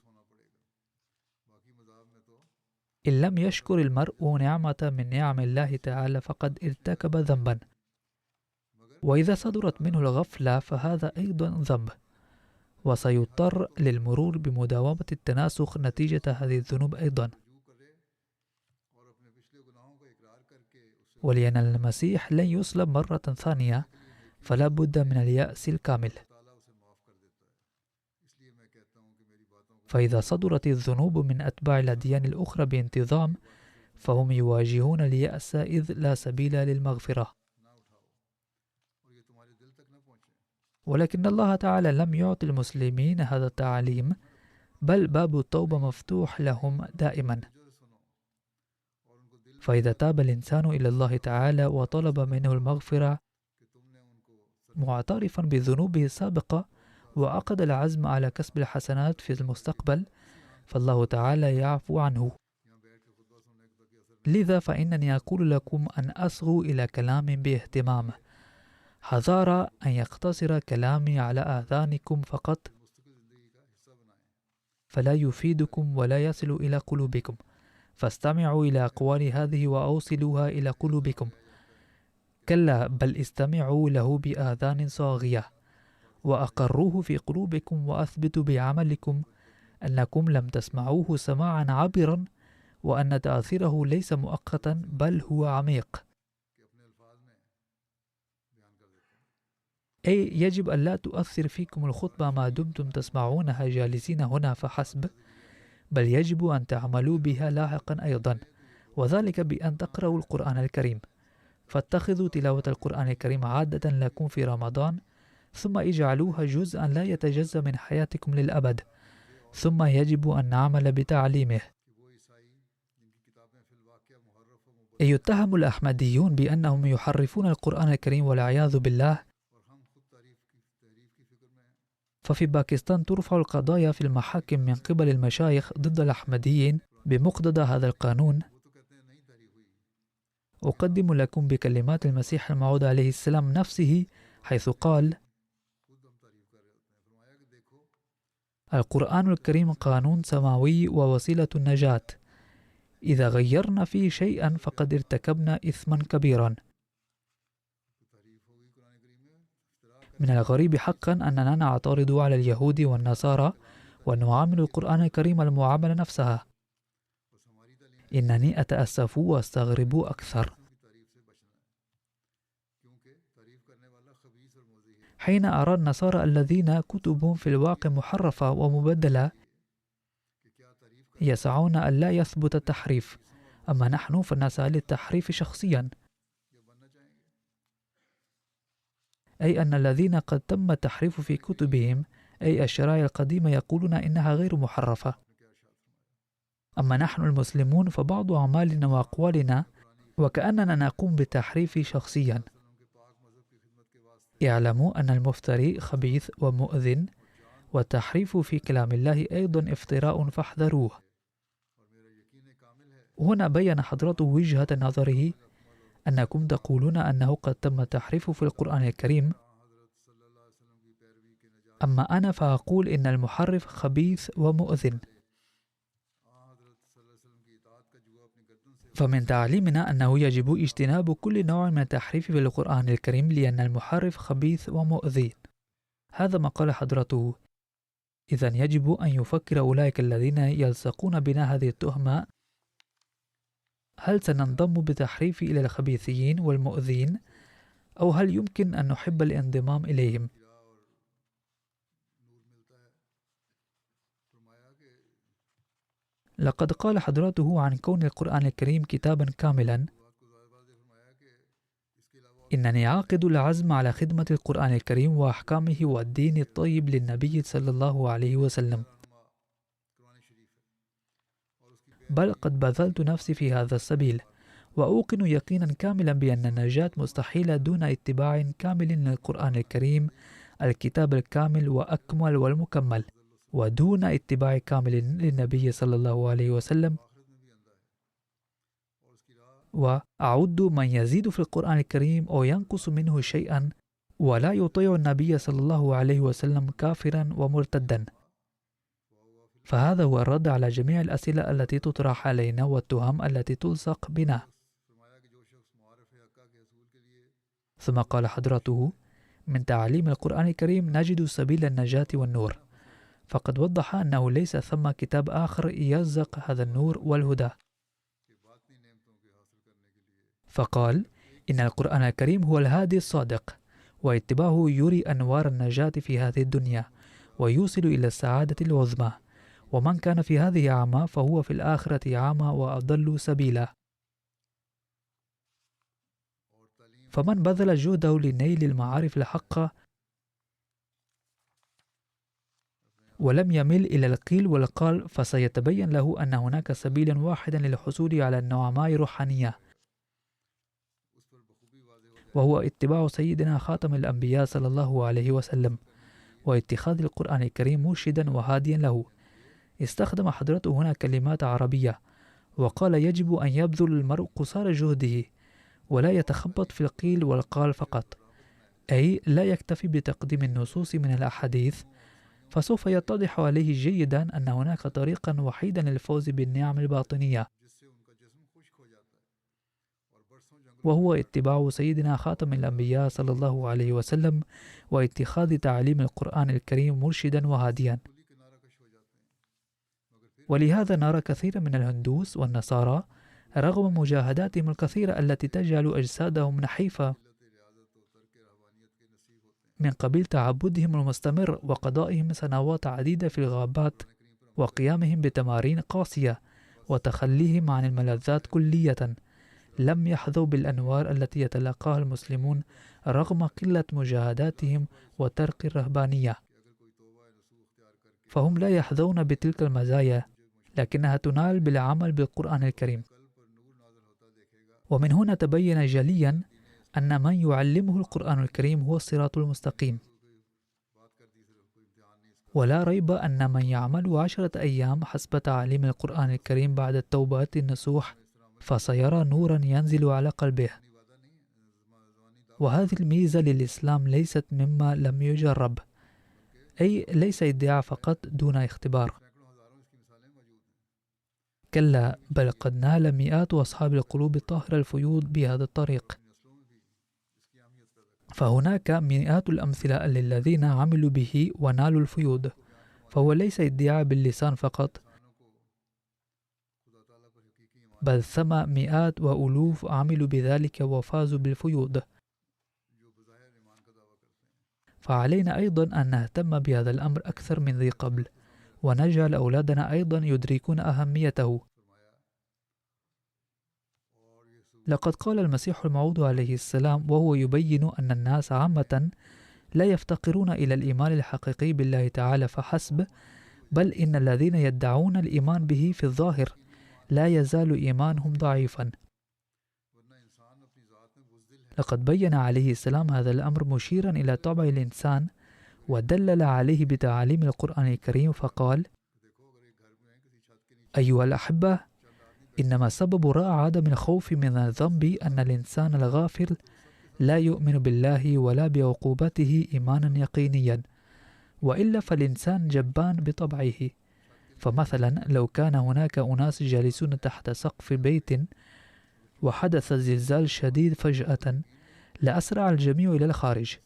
إن لم يشكر المرء نعمة من نعم الله تعالى فقد ارتكب ذنبا، وإذا صدرت منه الغفلة فهذا أيضا ذنب، وسيضطر للمرور بمداومة التناسخ نتيجة هذه الذنوب أيضا. ولأن المسيح لن يصلب مرة ثانية فلا بد من اليأس الكامل. فإذا صدرت الذنوب من أتباع الأديان الأخرى بانتظام فهم يواجهون اليأس، إذ لا سبيل للمغفرة. ولكن الله تعالى لم يعطي المسلمين هذا التعليم، بل باب التوبة مفتوح لهم دائما. فإذا تاب الإنسان إلى الله تعالى وطلب منه المغفرة معترفا بذنوبه السابقة وعقد العزم على كسب الحسنات في المستقبل، فالله تعالى يعفو عنه. لذا فإنني أقول لكم أن أصغوا إلى كلام باهتمام، حذارا أن يقتصر كلامي على آذانكم فقط فلا يفيدكم ولا يصل إلى قلوبكم، فاستمعوا إلى أقوال هذه وأوصلوها إلى قلوبكم. كلا، بل استمعوا له بآذان صاغية وأقروه في قلوبكم، وأثبتوا بعملكم أنكم لم تسمعوه سماعا عابرا، وأن تأثيره ليس مؤقتا بل هو عميق. أي يجب أن لا تؤثر فيكم الخطبة ما دمتم تسمعونها جالسين هنا فحسب، بل يجب أن تعملوا بها لاحقا أيضا، وذلك بأن تقرأوا القرآن الكريم. فاتخذوا تلاوة القرآن الكريم عادة لكم في رمضان، ثم اجعلوها جزءا لا يتجزأ من حياتكم للأبد، ثم يجب أن نعمل بتعليمه. يتهم الأحمديون بأنهم يحرفون القرآن الكريم والعياذ بالله. ففي باكستان ترفع القضايا في المحاكم من قبل المشايخ ضد الأحمديين بمقتضى هذا القانون. أقدم لكم بكلمات المسيح الموعود عليه السلام نفسه، حيث قال: القرآن الكريم قانون سماوي ووسيلة النجاة، إذا غيرنا فيه شيئا فقد ارتكبنا إثما كبيرا. من الغريب حقا أننا نعترض على اليهود والنصارى ونعامل القرآن الكريم المعاملة نفسها. إنني أتأسف وأستغرب أكثر حين أرى النصارى الذين كتبهم في الواقع محرفة ومبدلة يسعون أن لا يثبت التحريف، أما نحن فنسعى للتحريف شخصيا، أي أن الذين قد تم التحريف في كتبهم أي الشرائع القديمة يقولون إنها غير محرفة. أما نحن المسلمون فبعض أعمالنا وأقوالنا وكأننا نقوم بالتحريف شخصيا. اعلموا أن المفتري خبيث ومؤذن، والتحريف في كلام الله أيضا افتراء فاحذروه. هنا بين حضرته وجهة نظره أنكم تقولون أنه قد تم التحريف في القرآن الكريم، أما أنا فأقول إن المحرف خبيث ومؤذن. فمن تعليمنا أنه يجب اجتناب كل نوع من التحريف في القرآن الكريم، لأن المحرف خبيث ومؤذي. هذا ما قال حضرته. إذن يجب أن يفكر أولئك الذين يلصقون بنا هذه التهمة: هل سننضم بتحريف إلى الخبيثين والمؤذين، أو هل يمكن أن نحب الانضمام إليهم؟ لقد قال حضرته عن كون القرآن الكريم كتابا كاملا: إنني عاقد العزم على خدمة القرآن الكريم وأحكامه والدين الطيب للنبي صلى الله عليه وسلم، بل قد بذلت نفسي في هذا السبيل، وأوقن يقينا كاملا بأن النجاة مستحيلة دون اتباع كامل للقرآن الكريم، الكتاب الكامل وأكمل والمكمل، ودون اتباع كامل للنبي صلى الله عليه وسلم. وأعد من يزيد في القرآن الكريم أو ينقص منه شيئا ولا يطيع النبي صلى الله عليه وسلم كافرا ومرتدا. فهذا هو الرد على جميع الأسئلة التي تطرح علينا والتهم التي تلصق بنا. ثم قال حضرته: من تعاليم القرآن الكريم نجد سبيل النجاة والنور، فقد وضح أنه ليس ثم كتاب آخر يرزق هذا النور والهدى. فقال: إن القرآن الكريم هو الهادي الصادق، واتباعه يري أنوار النجاة في هذه الدنيا ويوصل إلى السعادة العظمى، ومن كان في هذه أعمى فهو في الآخرة أعمى وأضل سبيلا. فمن بذل جهده لنيل المعارف الحقة ولم يمل إلى القيل والقال، فسيتبين له أن هناك سبيلا واحدا للحصول على النعماء الروحانية، وهو اتباع سيدنا خاتم الأنبياء صلى الله عليه وسلم، واتخاذ القرآن الكريم مرشدا وهاديا له. استخدم حضرته هنا كلمات عربية، وقال: يجب أن يبذل المرء قصارى جهده ولا يتخبط في القيل والقال فقط، أي لا يكتفي بتقديم النصوص من الأحاديث، فسوف يتضح عليه جيدا أن هناك طريقا وحيدا للفوز بالنعم الباطنية، وهو اتباع سيدنا خاتم الأنبياء صلى الله عليه وسلم، واتخاذ تعاليم القرآن الكريم مرشدا وهاديا. ولهذا نرى كثيرا من الهندوس والنصارى رغم مجاهداتهم الكثيرة التي تجعل أجسادهم نحيفة من قبيل تعبدهم المستمر وقضائهم سنوات عديدة في الغابات وقيامهم بتمارين قاسية وتخليهم عن الملذات كلية، لم يحظوا بالأنوار التي يتلقاها المسلمون رغم قلة مجاهداتهم وترك الرهبانية. فهم لا يحظون بتلك المزايا، لكنها تنال بالعمل بالقرآن الكريم. ومن هنا تبين جليا أن من يعلمه القرآن الكريم هو الصراط المستقيم. ولا ريب أن من يعمل 10 أيام حسب تعاليم القرآن الكريم بعد التوبة النصوح فسيرى نورا ينزل على قلبه. وهذه الميزة للإسلام ليست مما لم يجرب، أي ليس ادعاء فقط دون اختبار، كلا بل قد نال مئات أصحاب القلوب الطاهرة الفيوض بهذا الطريق. فهناك مئات الأمثلة للذين عملوا به ونالوا الفيوض، فهو ليس ادعاء باللسان فقط، بل ثم مئات وألوف عملوا بذلك وفازوا بالفيوض. فعلينا أيضا أن نهتم بهذا الأمر أكثر من ذي قبل، ونجعل أولادنا أيضا يدركون أهميته. لقد قال المسيح الموعود عليه السلام وهو يبين أن الناس عامة لا يفتقرون إلى الإيمان الحقيقي بالله تعالى فحسب، بل إن الذين يدعون الإيمان به في الظاهر لا يزال إيمانهم ضعيفا. لقد بين عليه السلام هذا الأمر مشيرا إلى طبع الإنسان ودلل عليه بتعاليم القرآن الكريم فقال: أيها الأحبة، إنما سبب عدم الخوف من الذنب أن الإنسان الغافل لا يؤمن بالله ولا بعقوبته إيمانا يقينيا، وإلا فالإنسان جبان بطبعه. فمثلا لو كان هناك أناس جالسون تحت سقف بيت وحدث زلزال شديد فجأة، لأسرع الجميع إلى الخارج،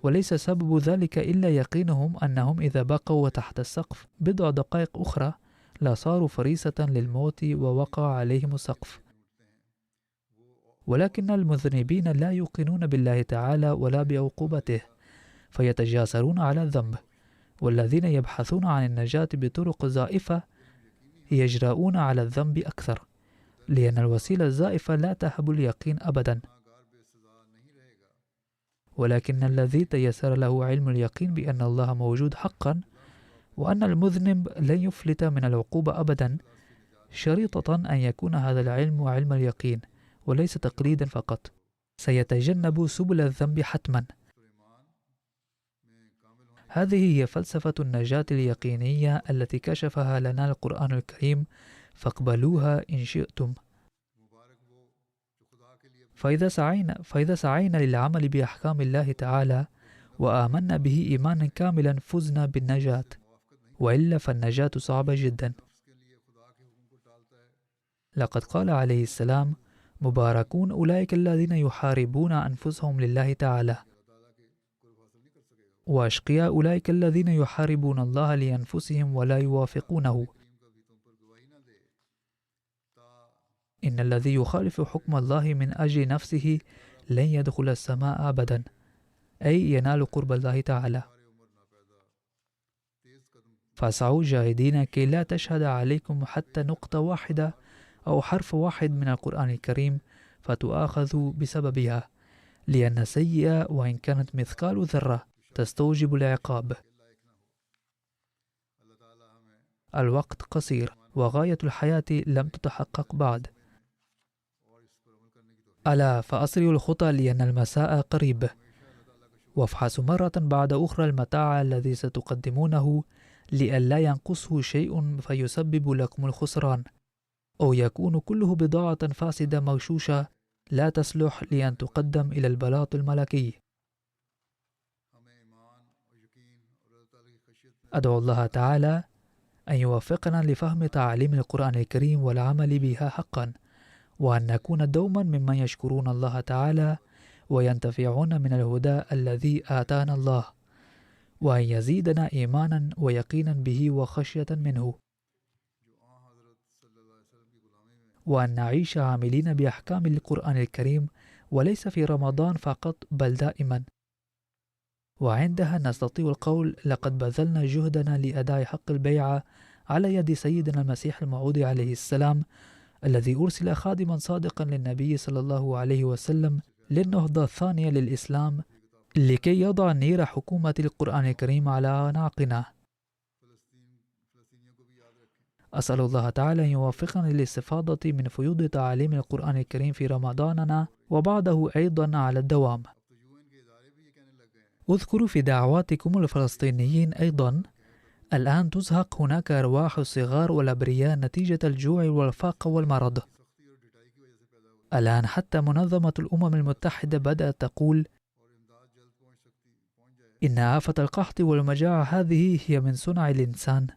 وليس سبب ذلك إلا يقينهم أنهم إذا بقوا تحت السقف بضع دقائق أخرى لصاروا فريسة للموت ووقع عليهم السقف. ولكن المذنبين لا يوقنون بالله تعالى ولا بعقوبته، فيتجاسرون على الذنب، والذين يبحثون عن النجاة بطرق زائفة يجرؤون على الذنب أكثر، لأن الوسيلة الزائفة لا تهب اليقين أبدا. ولكن الذي تيسر له علم اليقين بأن الله موجود حقا وأن المذنب لن يفلت من العقوبة أبدا، شريطة أن يكون هذا العلم علم اليقين وليس تقليدا فقط، سيتجنب سبل الذنب حتما. هذه هي فلسفة النجاة اليقينية التي كشفها لنا القرآن الكريم، فاقبلوها إن شئتم. فإذا سعينا للعمل بأحكام الله تعالى وآمنا به إيمانا كاملا فزنا بالنجاة، وإلا فالنجاة صعبة جدا. لقد قال عليه السلام: مباركون أولئك الذين يحاربون أنفسهم لله تعالى، وأشقياء أولئك الذين يحاربون الله لأنفسهم ولا يوافقونه. إن الذي يخالف حكم الله من أجل نفسه لن يدخل السماء أبدا، أي ينال قرب الله تعالى. فاسعوا جاهدين كي لا تشهد عليكم حتى نقطة واحدة أو حرف واحد من القرآن الكريم فتؤاخذوا بسببها، لأن سيئة وإن كانت مثقال ذرة تستوجب العقاب. الوقت قصير وغاية الحياة لم تتحقق بعد. ألا فأسرعوا الخطى لأن المساء قريب، وافحصوا مرة بعد أخرى المتاع الذي ستقدمونه لئلا ينقصه شيء فيسبب لكم الخسران، أو يكون كله بضاعة فاسدة مغشوشة لا تصلح لأن تقدم إلى البلاط الملكي. أدعو الله تعالى أن يوفقنا لفهم تعاليم القرآن الكريم والعمل بها حقا، وأن نكون دوما ممن يشكرون الله تعالى وينتفعون من الهدى الذي آتانا الله، وأن يزيدنا إيمانا ويقينا به وخشية منه، وأن نعيش عاملين بأحكام القرآن الكريم وليس في رمضان فقط بل دائما. وعندها نستطيع القول: لقد بذلنا جهدنا لأداء حق البيعة على يد سيدنا المسيح الموعود عليه السلام، الذي أرسل خادما صادقا للنبي صلى الله عليه وسلم للنهضة الثانية للإسلام، لكي يضع نير حكومة القرآن الكريم على أعناقنا. أسأل الله تعالى أن يوفقنا للاستفادة من فيوض تعاليم القرآن الكريم في رمضاننا وبعده أيضا على الدوام. اذكروا في دعواتكم الفلسطينيين أيضا: الآن تزهق هناك أرواح الصغار والأبرياء نتيجة الجوع والفاقة والمرض. الآن حتى منظمة الأمم المتحدة بدأت تقول إن آفة القحط والمجاعة هذه هي من صنع الإنسان،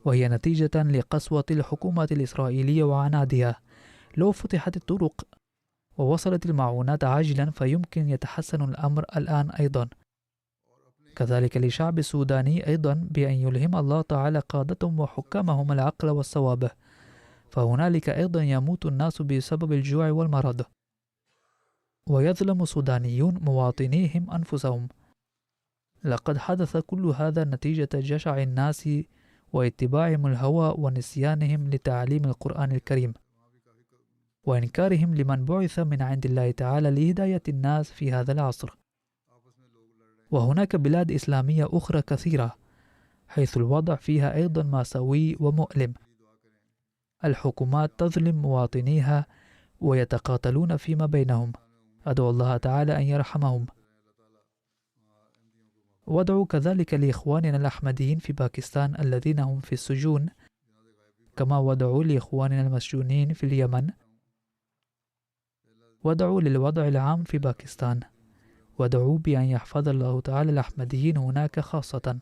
وهي نتيجة لقسوة الحكومة الإسرائيلية وعنادها. لو فتحت الطرق ووصلت المعونات عاجلا فيمكن يتحسن الأمر الآن أيضا. كذلك للشعب السوداني أيضا، بأن يلهم الله تعالى قادتهم وحكامهم العقل والصواب، فهنالك أيضا يموت الناس بسبب الجوع والمرض، ويظلم السودانيون مواطنيهم أنفسهم. لقد حدث كل هذا نتيجة جشع الناس واتباعهم الهوى ونسيانهم لتعليم القرآن الكريم، وإنكارهم لمن بعث من عند الله تعالى لهداية الناس في هذا العصر. وهناك بلاد إسلامية أخرى كثيرة حيث الوضع فيها أيضا مأساوي ومؤلم. الحكومات تظلم مواطنيها ويتقاتلون فيما بينهم. أدعو الله تعالى أن يرحمهم. وادعوا كذلك لإخواننا الأحمديين في باكستان الذين هم في السجون، كما وادعوا لإخواننا المسجونين في اليمن. وادعوا للوضع العام في باكستان، وادعوا بأن يحفظ الله تعالى الأحمديين هناك خاصة.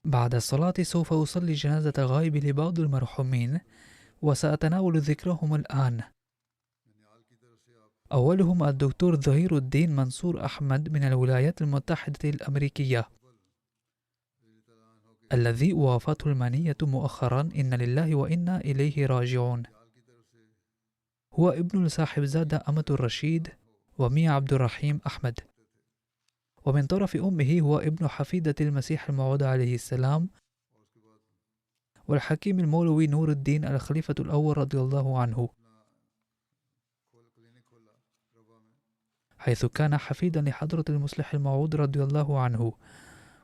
بعد الصلاة سوف أصلي جنازة الغائب لبعض المرحومين، وسأتناول ذكرهم الآن. أولهم الدكتور ظهير الدين منصور أحمد من الولايات المتحدة الأمريكية، الذي وافته المنية مؤخرا، إن لله وإنا إليه راجعون. هو ابن لصاحب زادة أمة الرشيد ومية عبد الرحيم أحمد، ومن طرف أمه هو ابن حفيدة المسيح الموعود عليه السلام والحكيم المولوي نور الدين الخليفة الأول رضي الله عنه، حيث كان حفيدا لحضرة المصلح الموعود رضي الله عنه.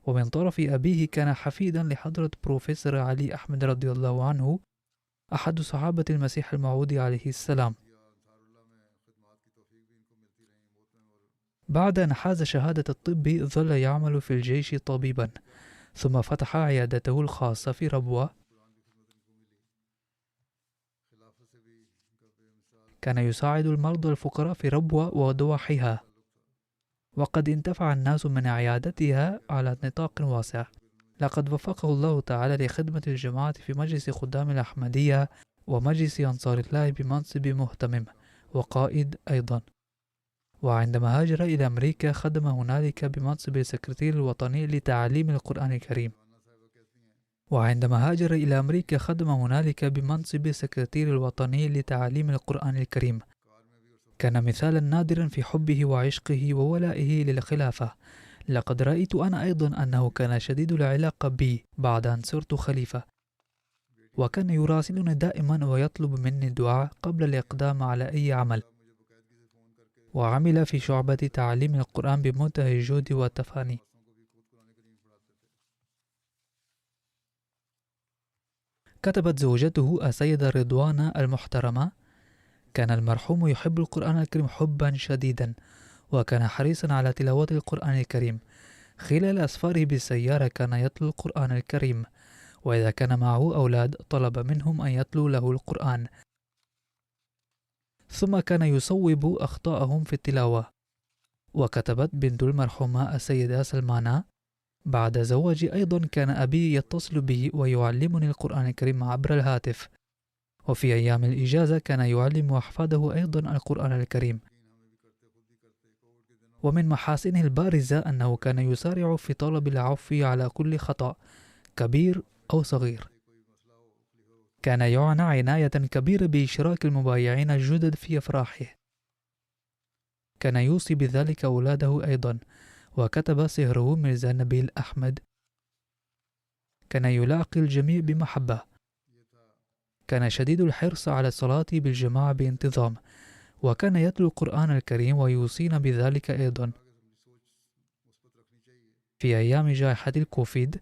ومن طرف أبيه كان حفيدا لحضرة بروفيسور علي أحمد رضي الله عنه، أحد صحابة المسيح الموعود عليه السلام. بعد أن حاز شهادة الطب ظل يعمل في الجيش طبيبا، ثم فتح عيادته الخاصة في ربوة. كان يساعد المرضى الفقراء في ربوة وضواحيها، وقد انتفع الناس من عيادتها على نطاق واسع. لقد وفقه الله تعالى لخدمة الجماعة في مجلس خدام الأحمدية ومجلس أنصار الله بمنصب مهتمم وقائد أيضا. وعندما هاجر إلى أمريكا خدم هنالك بمنصب السكرتير الوطني لتعليم القرآن الكريم. كان مثالا نادرا في حبه وعشقه وولائه للخلافة. لقد رأيت أنا أيضا أنه كان شديد العلاقة بي بعد أن صرت خليفة، وكان يراسلني دائما ويطلب مني الدعاء قبل الإقدام على أي عمل. وعمل في شعبة تعليم القرآن بمنتهى الجهد والتفاني. كتبت زوجته السيدة رضوانة المحترمة: كان المرحوم يحب القرآن الكريم حبا شديدا، وكان حريصا على تلاوة القرآن الكريم. خلال أسفاره بالسيارة كان يتلو القرآن الكريم، وإذا كان معه أولاد طلب منهم أن يتلو له القرآن، ثم كان يصوب أخطاءهم في التلاوة. وكتبت بنت المرحومة السيدة سلمانة: بعد زواجي أيضا كان أبي يتصل بي ويعلمني القرآن الكريم عبر الهاتف، وفي أيام الإجازة كان يعلم أحفاده أيضا القرآن الكريم. ومن محاسنه البارزة أنه كان يسارع في طلب العفو على كل خطأ كبير أو صغير. كان يعنى عناية كبيرة بإشراك المبايعين الجدد في أفراحه. كان يوصي بذلك أولاده أيضا. وكتب صهره ميرزا نبيل أحمد: كان يلاقي الجميع بمحبة. كان شديد الحرص على الصلاة بالجماعة بانتظام، وكان يتلو القرآن الكريم ويوصينا بذلك أيضا. في أيام جائحة الكوفيد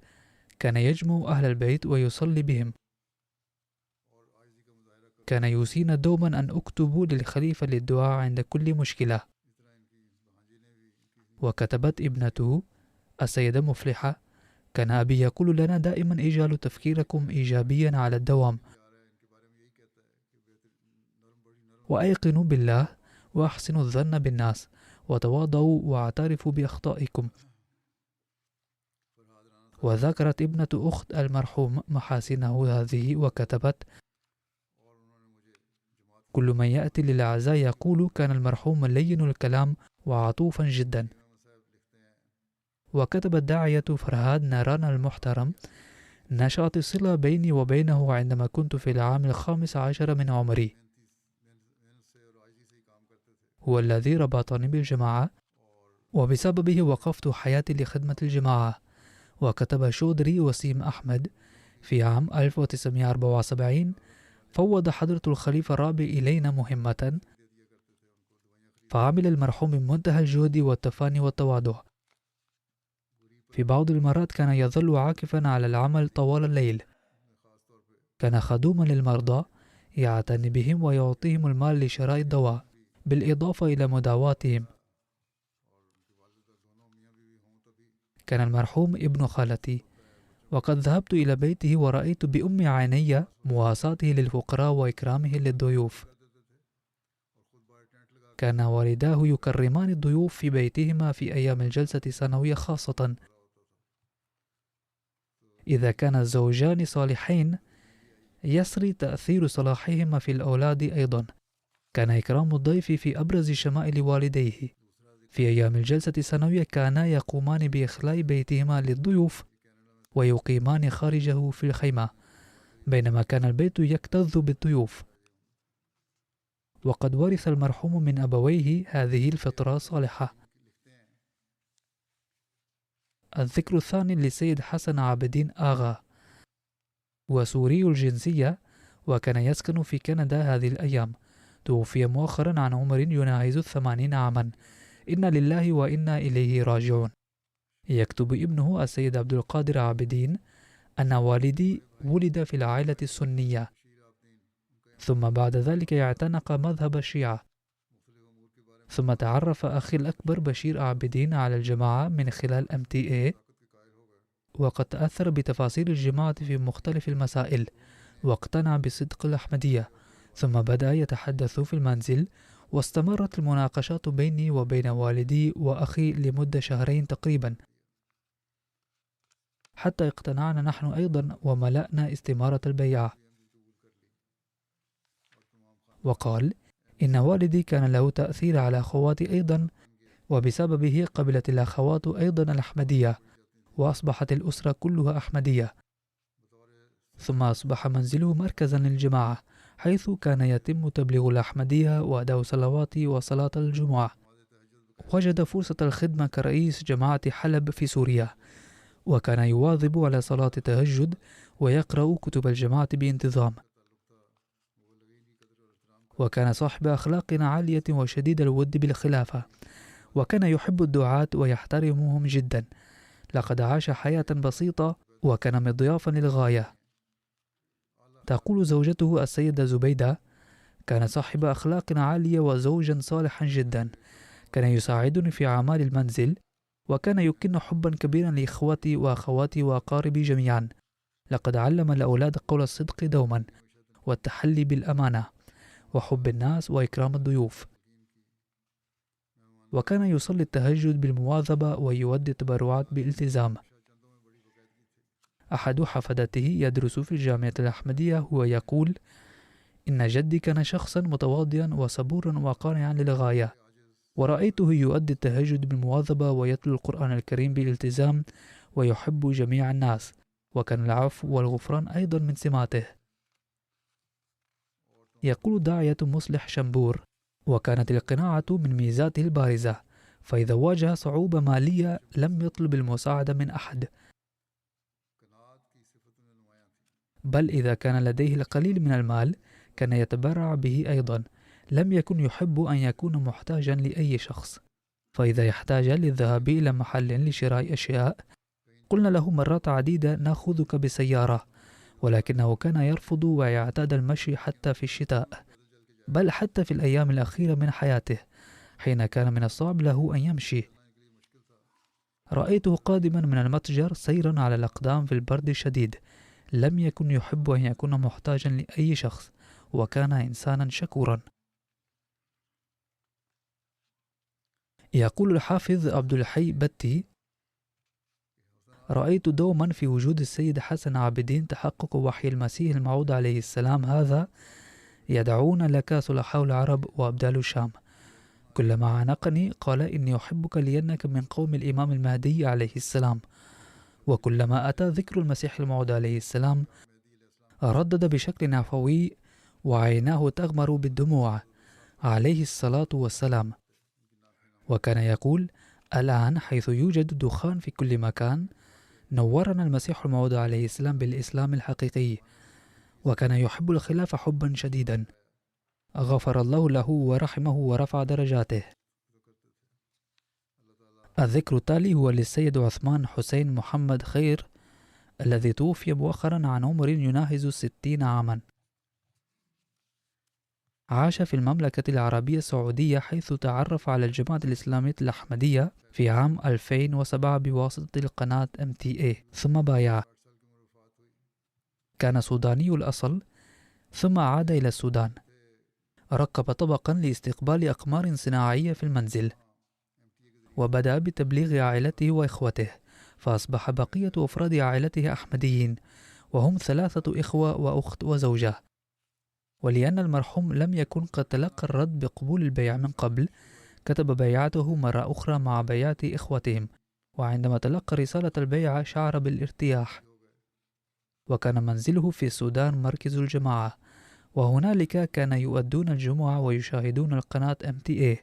كان يجمع أهل البيت ويصلي بهم. كان يوصينا دوما أن أكتب للخليفة للدعاء عند كل مشكلة. وكتبت ابنته السيدة مفلحة: كان أبي يقول لنا دائما: اجعلوا تفكيركم إيجابيا على الدوام، وأيقنوا بالله، وأحسنوا الظن بالناس، وتواضعوا واعترفوا بأخطائكم. وذكرت ابنة أخت المرحوم محاسنه هذه وكتبت: كل من يأتي للعزاء يقول كان المرحوم لين الكلام وعطوفا جدا. وكتبت داعية فرهاد ناران المحترم: نشأت الصلة بيني وبينه عندما كنت في العام 15 من عمري. هو الذي ربطني بالجماعة، وبسببه وقفت حياتي لخدمة الجماعة. وكتب شودري وسيم أحمد: في عام 1974 فوض حضرة الخليفة الرابع إلينا مهمة، فعمل المرحوم بمنتهى الجهد والتفاني والتواضع. في بعض المرات كان يظل عاكفا على العمل طوال الليل. كان خدوما للمرضى يعتني بهم ويعطيهم المال لشراء الدواء بالإضافة إلى مداواتهم. كان المرحوم ابن خالتي، وقد ذهبت إلى بيته ورأيت بأم عيني مواساته للفقراء وإكرامه للضيوف. كان والداه يكرمان الضيوف في بيتهما في أيام الجلسة السنوية خاصة. إذا كان الزوجان صالحين يسري تأثير صلاحهما في الأولاد أيضا. كان إكرام الضيف في أبرز شمائل والديه. في أيام الجلسة السنوية كانا يقومان بإخلاء بيتهما للضيوف ويقيمان خارجه في الخيمة، بينما كان البيت يكتظ بالضيوف. وقد ورث المرحوم من أبويه هذه الفطرة الصالحة. الذكر الثاني للسيد حسن عابدين آغا، وسوري الجنسية، وكان يسكن في كندا هذه الأيام. توفي مؤخرا عن عمر يناهز 80 عاما. إنا لله وإنا إليه راجعون. يكتب ابنه السيد عبد القادر عابدين أن والدي ولد في العائلة السنية، ثم بعد ذلك اعتنق مذهب الشيعة، ثم تعرف أخي الأكبر بشير عابدين على الجماعة من خلال MTA، وقد تأثر بتفاصيل الجماعة في مختلف المسائل واقتنع بصدق الأحمدية، ثم بدأ يتحدث في المنزل، واستمرت المناقشات بيني وبين والدي وأخي لمدة شهرين تقريبا، حتى اقتنعنا نحن أيضا وملأنا استمارة البيعة. وقال إن والدي كان له تأثير على أخواتي أيضا، وبسببه قبلت الأخوات أيضا الأحمدية، وأصبحت الأسرة كلها أحمدية. ثم أصبح منزله مركزا للجماعة، حيث كان يتم تبليغ الأحمدية وأداء صلوات وصلاة الجمعة. وجد فرصة الخدمة كرئيس جماعة حلب في سوريا، وكان يواظب على صلاة التهجد ويقرأ كتب الجماعة بانتظام. وكان صاحب أخلاق عالية وشديد الود بالخلافة، وكان يحب الدعاة ويحترمهم جدا. لقد عاش حياة بسيطة وكان مضيافا للغاية. تقول زوجته السيدة زبيدة: كان صاحب أخلاق عالية وزوجا صالحا جدا، كان يساعدني في أعمال المنزل، وكان يكن حبا كبيرا لإخوتي وأخواتي وأقاربي جميعا. لقد علم الأولاد قول الصدق دوما، والتحلي بالأمانة، وحب الناس وإكرام الضيوف. وكان يصلي التهجد بالمواظبة ويؤدي التبرعات بالالتزام. أحد حفدته يدرس في الجامعة الأحمدية هو يقول: إن جدي كان شخصا متواضعا وصبورا وقانعا للغاية، ورأيته يؤدي التهجد بالمواظبة ويتلو القرآن الكريم بالالتزام ويحب جميع الناس، وكان العفو والغفران أيضا من سماته. يقول داعية مصلح شنبور: وكانت القناعة من ميزاته البارزة، فإذا واجه صعوبة مالية لم يطلب المساعدة من أحد، بل إذا كان لديه القليل من المال كان يتبرع به أيضا. لم يكن يحب أن يكون محتاجا لأي شخص، فإذا يحتاج للذهاب إلى محل لشراء أشياء قلنا له مرات عديدة: نأخذك بسيارة، ولكنه كان يرفض ويعتاد المشي حتى في الشتاء، بل حتى في الأيام الأخيرة من حياته حين كان من الصعب له أن يمشي. رأيته قادما من المتجر سيرا على الأقدام في البرد الشديد. لم يكن يحب أن يكون محتاجا لأي شخص، وكان إنسانا شكورا. يقول الحافظ عبد الحي بتي: رأيت دوما في وجود السيد حسن عابدين تحقق وحي المسيح الموعود عليه السلام هذا: يدعون لك صلحاء العرب وأبدال الشام. كلما عانقني قال: إني أحبك لأنك من قوم الإمام المهدي عليه السلام. وكلما أتى ذكر المسيح الموعود عليه السلام ردد بشكل عفوي وعيناه تغمر بالدموع: عليه الصلاة والسلام. وكان يقول: الآن حيث يوجد دخان في كل مكان نورنا المسيح الموعود عليه السلام بالإسلام الحقيقي. وكان يحب الخلافة حبا شديدا. غفر الله له ورحمه ورفع درجاته. الذكر التالي هو للسيد عثمان حسين محمد خير الذي توفي مؤخرا عن عمر يناهز 60 عاما. عاش في المملكة العربية السعودية، حيث تعرف على الجماعة الإسلامية الأحمدية في عام 2007 بواسطة القناة MTA، ثم بايعه. كان سوداني الأصل، ثم عاد إلى السودان. ركب طبقا لاستقبال أقمار صناعية في المنزل، وبدأ بتبليغ عائلته وإخوته، فأصبح بقية أفراد عائلته أحمديين، وهم 3 إخوة وأخت وزوجة. ولأن المرحوم لم يكن قد تلقى الرد بقبول البيع من قبل، كتب بيعته مرة أخرى مع بيعة إخوتهم، وعندما تلقى رسالة البيعة شعر بالارتياح. وكان منزله في السودان مركز الجماعة، وهنالك كان يؤدون الجمعة ويشاهدون القناة MTA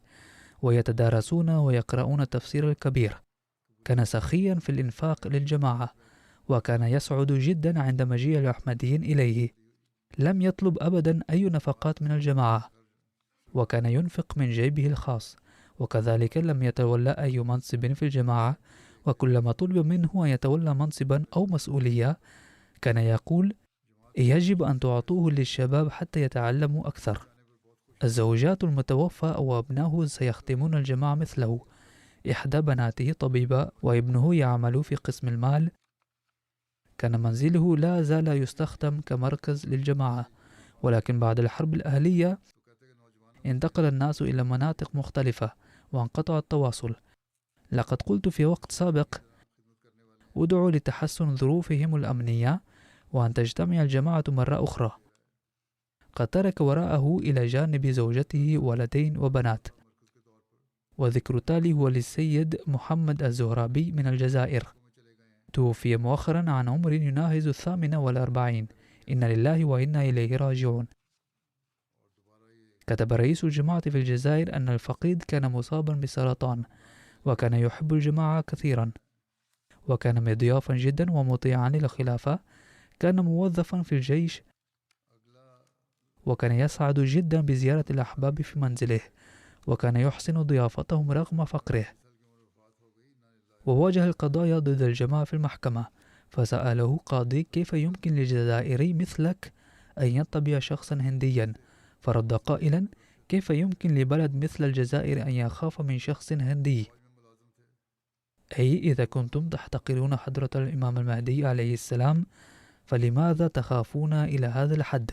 ويتدارسون ويقرؤون التفسير الكبير. كان سخيا في الإنفاق للجماعة، وكان يسعد جدا عند مجيء الأحمديين إليه. لم يطلب أبدا أي نفقات من الجماعة، وكان ينفق من جيبه الخاص، وكذلك لم يتولى أي منصب في الجماعة، وكلما طلب منه أن يتولى منصبا أو مسؤولية كان يقول: يجب أن تعطوه للشباب حتى يتعلموا أكثر. الزوجات المتوفى وابنه سيخدمون الجماعة مثله. إحدى بناته طبيبة، وابنه يعمل في قسم المال. كان منزله لا زال يستخدم كمركز للجماعة، ولكن بعد الحرب الأهلية انتقل الناس إلى مناطق مختلفة وانقطع التواصل. لقد قلت في وقت سابق: ادعوا لتحسن ظروفهم الأمنية وأن تجتمع الجماعة مرة أخرى. قد ترك وراءه إلى جانب زوجته ولدين وبنات. وذكر التالي هو للسيد محمد الزهرابي من الجزائر، توفي مؤخرا عن عمر يناهز 48. إن لله وإنا إليه راجعون. كتب رئيس الجماعة في الجزائر أن الفقيد كان مصابا بسرطان، وكان يحب الجماعة كثيرا، وكان مضيافا جدا ومطيعا للخلافة. كان موظفا في الجيش، وكان يسعد جدا بزيارة الأحباب في منزله، وكان يحسن ضيافتهم رغم فقره. وواجه القضايا ضد الجماعة في المحكمة، فسأله قاضي: كيف يمكن للجزائري مثلك أن يتبع شخصا هنديا؟ فرد قائلا: كيف يمكن لبلد مثل الجزائر أن يخاف من شخص هندي؟ أي إذا كنتم تحتقرون حضرة الإمام المهدي عليه السلام، فلماذا تخافون إلى هذا الحد؟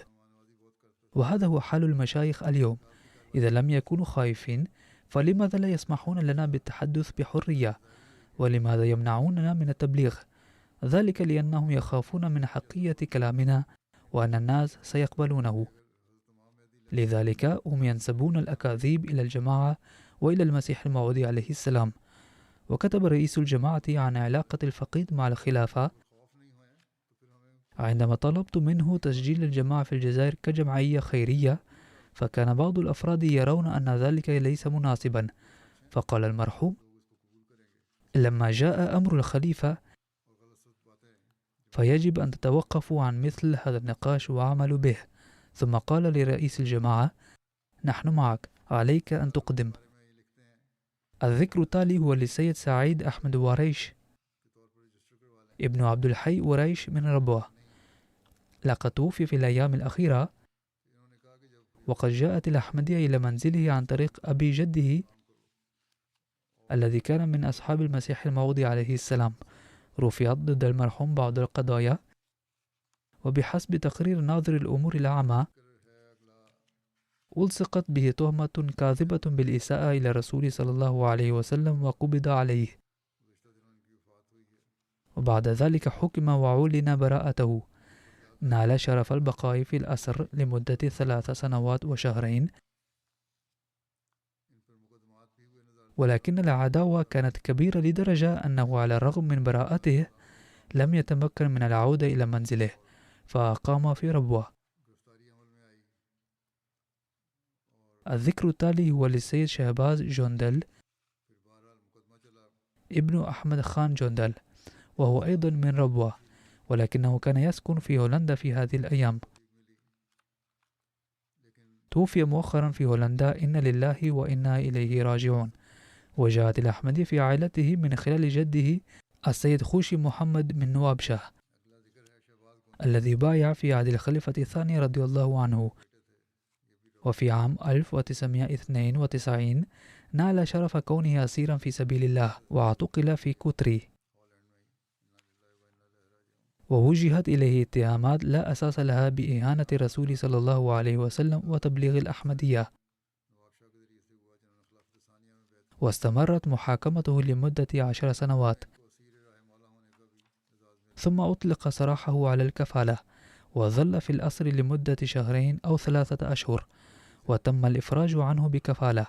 وهذا هو حال المشايخ اليوم. إذا لم يكونوا خائفين، فلماذا لا يسمحون لنا بالتحدث بحرية؟ ولماذا يمنعوننا من التبليغ؟ ذلك لأنهم يخافون من حقية كلامنا وأن الناس سيقبلونه. لذلك هم ينسبون الأكاذيب إلى الجماعة وإلى المسيح الموعود عليه السلام. وكتب رئيس الجماعة عن علاقة الفقيد مع الخلافة: عندما طلبت منه تسجيل الجماعة في الجزائر كجمعية خيرية، فكان بعض الأفراد يرون أن ذلك ليس مناسبا. فقال المرحوم: لما جاء أمر الخليفة فيجب أن تتوقفوا عن مثل هذا النقاش وعملوا به. ثم قال لرئيس الجماعة: نحن معك، عليك أن تقدم. الذكر التالي هو للسيد سعيد أحمد وريش ابن عبد الحي وريش من ربوة. لقد توفي في الأيام الأخيرة، وقد جاءت الأحمدية إلى منزله عن طريق أبي جده الذي كان من أصحاب المسيح الموعود عليه السلام. رفعت ضد المرحوم بعض القضايا، وبحسب تقرير ناظر الأمور العامة ألصقت به تهمة كاذبة بالإساءة إلى الرسول صلى الله عليه وسلم، وقبض عليه. وبعد ذلك حكم وعلن براءته. نال شرف البقاء في الأسر لمدة 3 سنوات وشهرين، ولكن العداوة كانت كبيرة لدرجة أنه على الرغم من براءته لم يتمكن من العودة إلى منزله، فأقام في ربوة. الذكر التالي هو للسيد شهباز جوندل ابن أحمد خان جوندل، وهو أيضا من ربوة، ولكنه كان يسكن في هولندا في هذه الأيام. توفي مؤخرا في هولندا. إن لله وإنا إليه راجعون. وجاءت الأحمدية في عائلته من خلال جده السيد خوشي محمد من نوابشاه. الذي بايع في عهد الخليفة الثاني رضي الله عنه. وفي عام 1992 نال شرف كونه أسيرا في سبيل الله واعتقل في كوتري، ووجهت إليه اتهامات لا أساس لها بإهانة الرسول صلى الله عليه وسلم وتبليغ الأحمدية، واستمرت محاكمته لمدة 10 سنوات، ثم أطلق سراحه على الكفالة، وظل في الأسر لمدة 2 أو 3 أشهر، وتم الإفراج عنه بكفالة.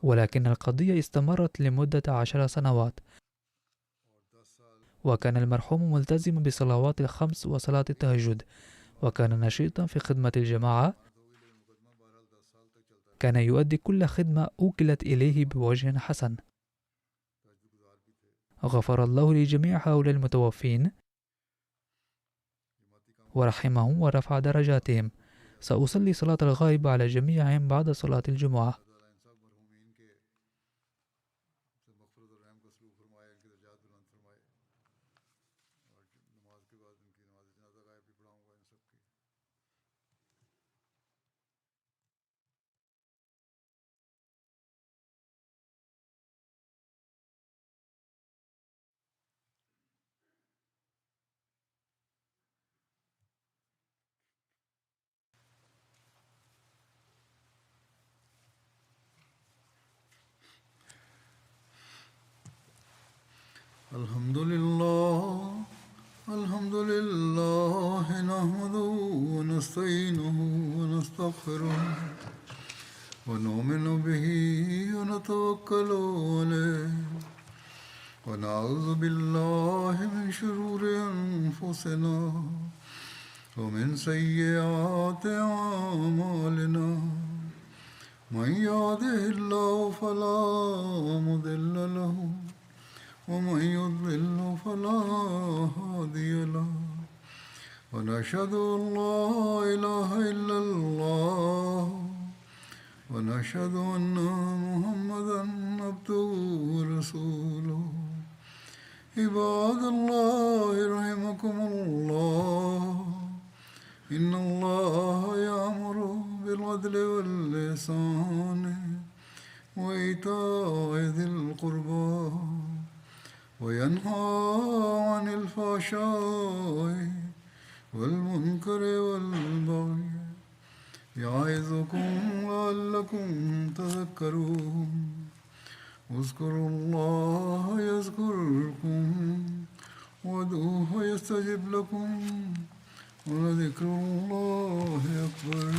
ولكن القضية استمرت لمدة 10 سنوات، وكان المرحوم ملتزما بصلوات الخمس وصلاة التهجد، وكان نشيطا في خدمة الجماعة. كان يؤدي كل خدمة أوكلت إليه بوجه حسن. غفر الله لجميع هؤلاء المتوفين ورحمهم ورفع درجاتهم. سأصلي صلاة الغائب على جميعهم بعد صلاة الجمعة. الحمد لله نحمده ونستعينه ونستغفره ونؤمن به ونتوكل عليه ونعوذ بالله من شرور أنفسنا ومن سيئات أعمالنا. من يهده الله فلا مضل له ومن يضلل فلا هادي له. ونشهد أن لا إله إلا الله ونشهد أن محمدا عبده ورسوله. عباد الله رحمكم الله، إن الله يأمر بالعدل والإحسان وإيتاء ذي القربى وينهى عن الفحشاء والمنكر والبغي يعظكم لعلكم تذكرون. اذكروا الله يذكركم وادعوه يستجب لكم ولذكر الله أكبر.